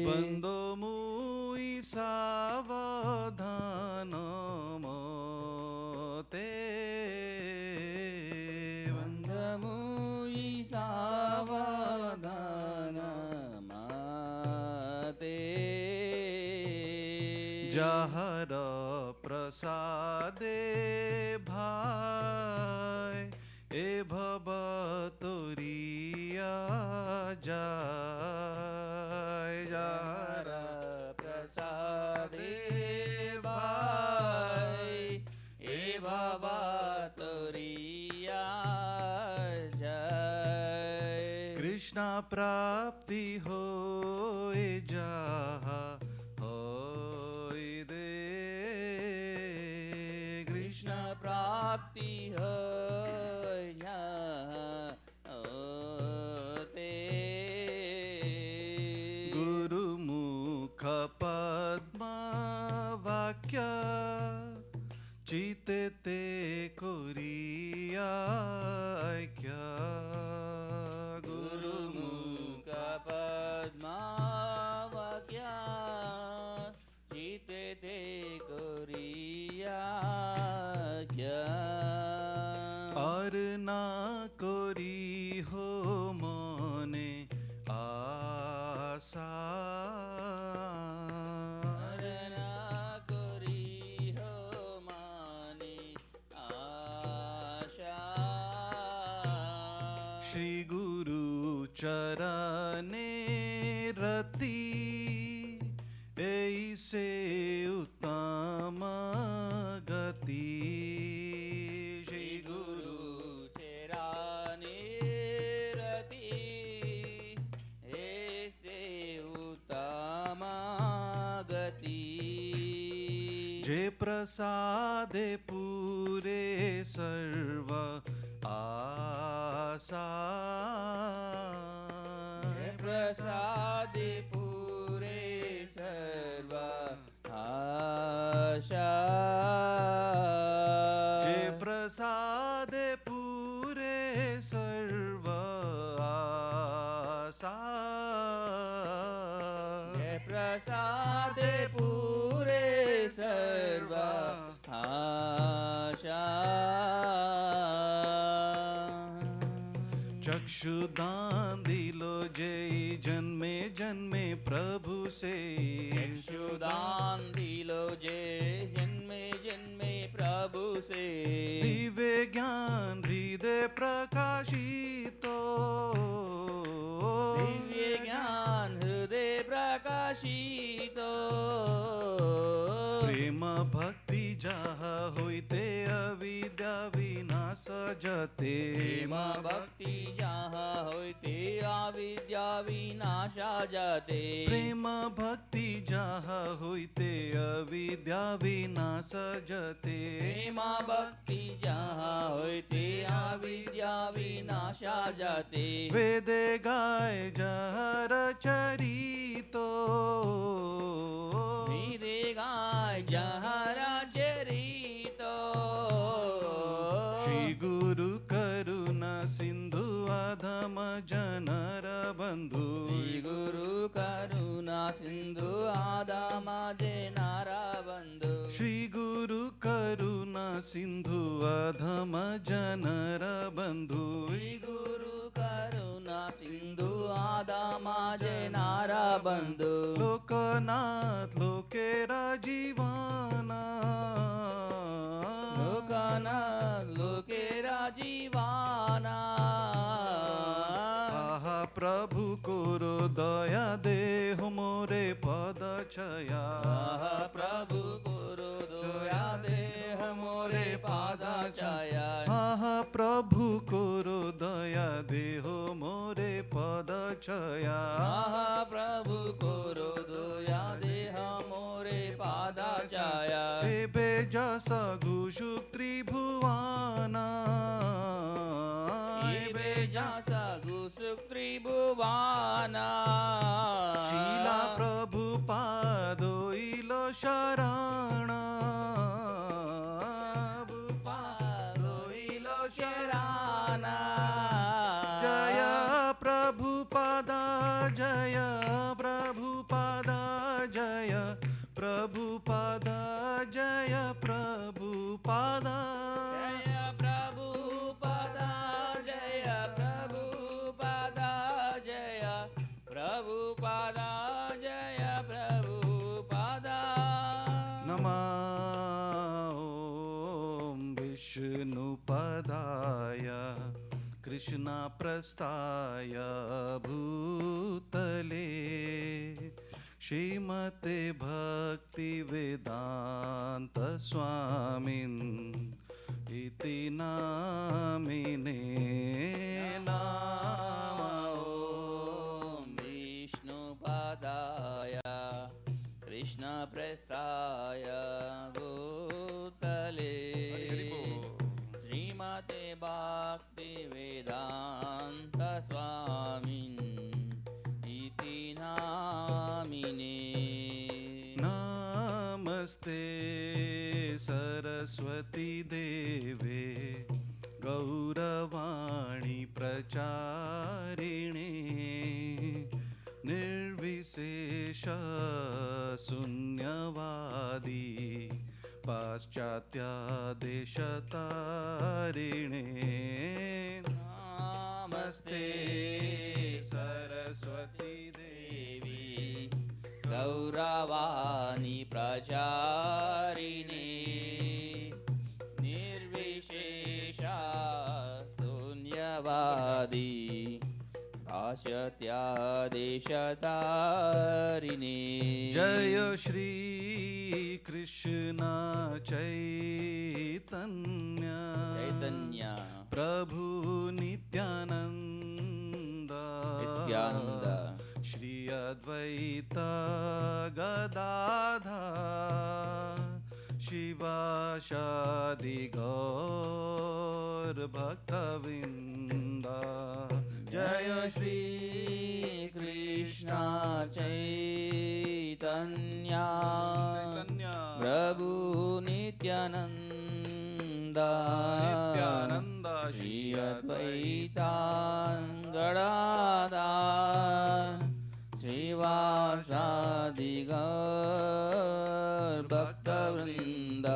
L: बंदो मुई सावधान मोते जहर प्रसादे भाई ए भव तोरिया जाय जहर प्रसादे भाई ए भव तोरिया जाय कृष्ण प्राप्ति होए जहाँ होए दे कृष्ण प्राप्ति हो पद्मा वाक्य चिते ते कोरिया क्या गुरुमुख पद्मा वाक्य चिते ते कोरिया क्या श्री गुरु चरणे रति ऐसे उत्तम गति
J: श्री गुरु चरणे रति ऐसे उत्तम गति
L: जे प्रसादे पूरे सर्व आशा
J: प्रसादे पूरे सर्व आशा
L: जे प्रसादे पूरे सर्व आशा
J: जे प्रसादे पूरे सर्व आशा
L: चक्षुदान दिलो जय जन्मे जन्मे प्रभु से
J: चक्षुदान दिलो जे जन्मे जन्मे प्रभु से
L: दिव्य ज्ञान हृदय प्रकाशितो
J: दिव्य ज्ञान हृदय प्रकाशितो
L: प्रेम भक्ति जहाँ होइते अविद्या विनाश जते
J: प्रेम भक्ति जहाँ होइते अविद्या विनाशा जाते
L: प्रेम भक्ति जहाँ होइते अविद्या विनाश जते
J: प्रेम भक्ति जहाँ होइते अविद्या विनाशा जाते
L: वेदे गाय जहर चरितो
J: वेदे गाय जहरा चरितो
L: श्री गुरु करुणा सिंधु अधम जनर बंधु
J: श्री गुरु करुणा सिंधु आदम जनारा बंधु
L: श्री गुरु करुणा सिंधु अधम जनर बंधु
J: श्री गुरु करुणा सिंधु आदम जनारा बंधु
L: लोकनाथ लोकेरा जीवाना
J: लोकनाथ लोकेरा जीवाना
L: आहा प्रभु कोरो दया देह मोरे पद छया
J: आहा प्रभु गुरु दया देह मोरे पादा छाया
L: आहा प्रभु कोरो दया देह मोरे पद छया
J: आहा प्रभु गुरु दया देह मोरे पादा छाया
L: एबे जस घुषु त्रिभुवाना
J: एबे जासा गुसुक त्रिभुवाना
L: शीला प्रभु पादो इलो शरण
J: पादो इलो शराना
L: जय प्रभु पादा जय प्रभु पादा जय प्रभु पादा जय प्रभु पादा
J: जय प्रभु पदा जय प्रभु पदा जय प्रभु पदा जय प्रभु पदा
L: नमः ॐ विष्णुपदाय कृष्णप्रस्थाय भूतले श्रीमते भक्तिवेदान्त स्वामिन् इति नामिने नाम
J: ॐ विष्णुपदाय कृष्णप्रस्थाय भूतले श्रीमते भक्तिवेदान्त स्वामिन् इति नामिने
L: नमस्ते सरस्वती देवे गौरवाणी प्रचारिणे निर्विशेष शून्यवादी पाश्चात्यादेशतारिणे नमस्ते सरस्वती
J: देवी गौरवाणी प्रचारिणे निर्विशेषा शून्यवादी आशत्यादेशतारिणे
L: जय श्री कृष्ण चैतन्य
J: चैतन्य
L: प्रभु नित्यानंद
J: नित्यानंद
L: श्री अद्वैत गदाधर शिवासादि गौर भक्तवृंद
J: जय श्री कृष्ण चैतन्य प्रभु नित्यानंद श्री अद्वैता गदाधर श्रीवासादि गौर भक्तवृंद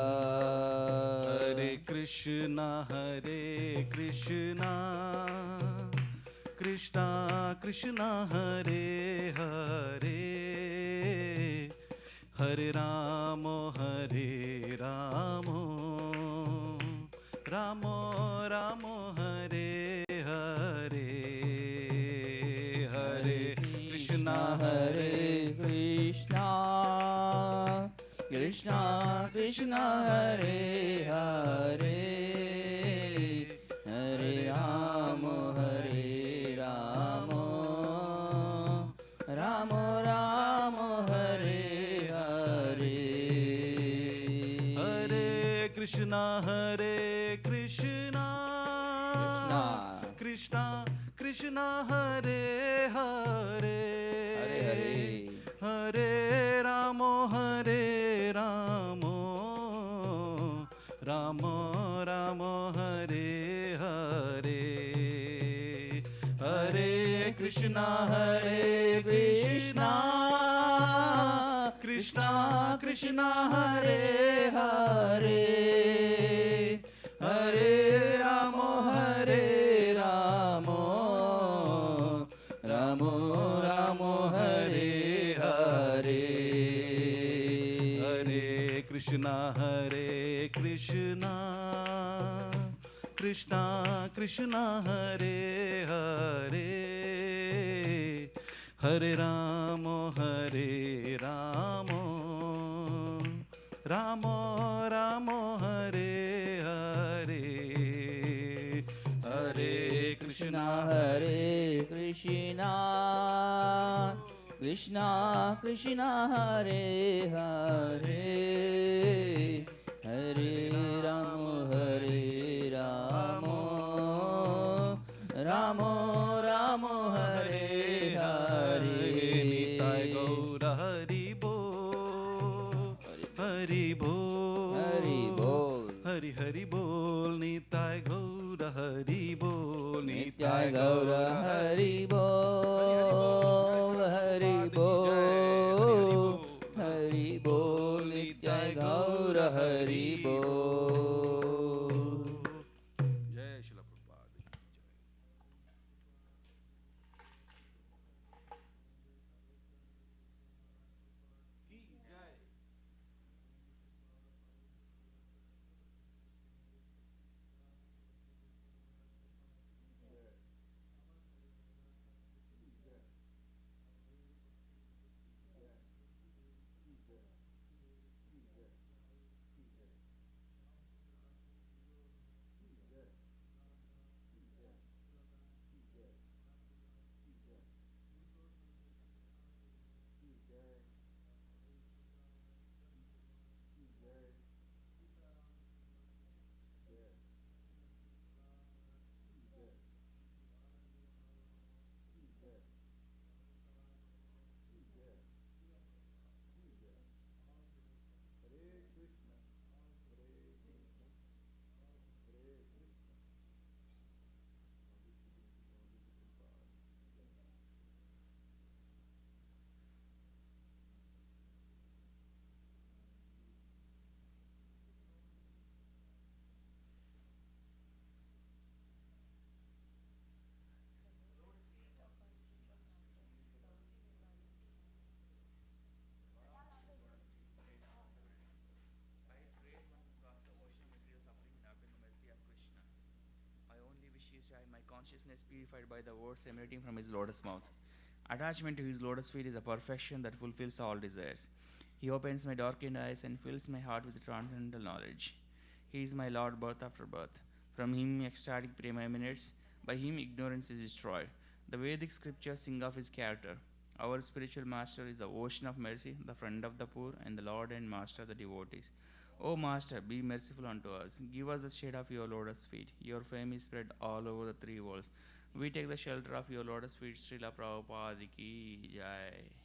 L: हरे कृष्णा कृष्णा कृष्णा हरे हरे हरे राम राम राम हरे हरे हरे कृष्णा
J: कृष्णा कृष्णा कृष्णा हरे हरे हरे राम राम राम हरे हरे
L: हरे कृष्णा कृष्णा कृष्णा हरे हरे
J: हरे हरे
L: हरे राम राम राम हरे हरे हरे कृष्णा कृष्णा कृष्णा हरे हरे हरे राम
J: राम राम हरे हरे
L: हरे कृष्णा कृष्णा कृष्णा हरे हरे हरे राम राम राम हरे हरे हरे कृष्णा
J: कृष्णा कृष्णा कृष्णा हरे हरे हरे राम राम राम हरे हरे
L: निताय गौर हरि बोल हरि बोल
J: हरि बोल
L: हरि हरि बोल निताय गौर हरि बोल
J: नित्याय गौर हरि बोल हरि बोल हरि बोल नित्याय गौर हरि बोल
L: जय श्रील प्रभुपाद की जय।
J: consciousness purified by the words emanating from his lotus mouth. Attachment to his lotus feet is a perfection that fulfills all desires. He opens my darkened eyes and fills my heart with transcendental knowledge. He is my Lord birth after birth. From him ecstatic prema emanates, by him ignorance is destroyed. The Vedic scriptures sing of his character. Our spiritual master is the ocean of mercy, the friend of the poor, and the Lord and master of the devotees. O Master, be merciful unto us. Give us the shade of your lotus feet. Your fame is spread all over the three worlds. We take the shelter of your lotus feet, Srila Prabhupada ki jai.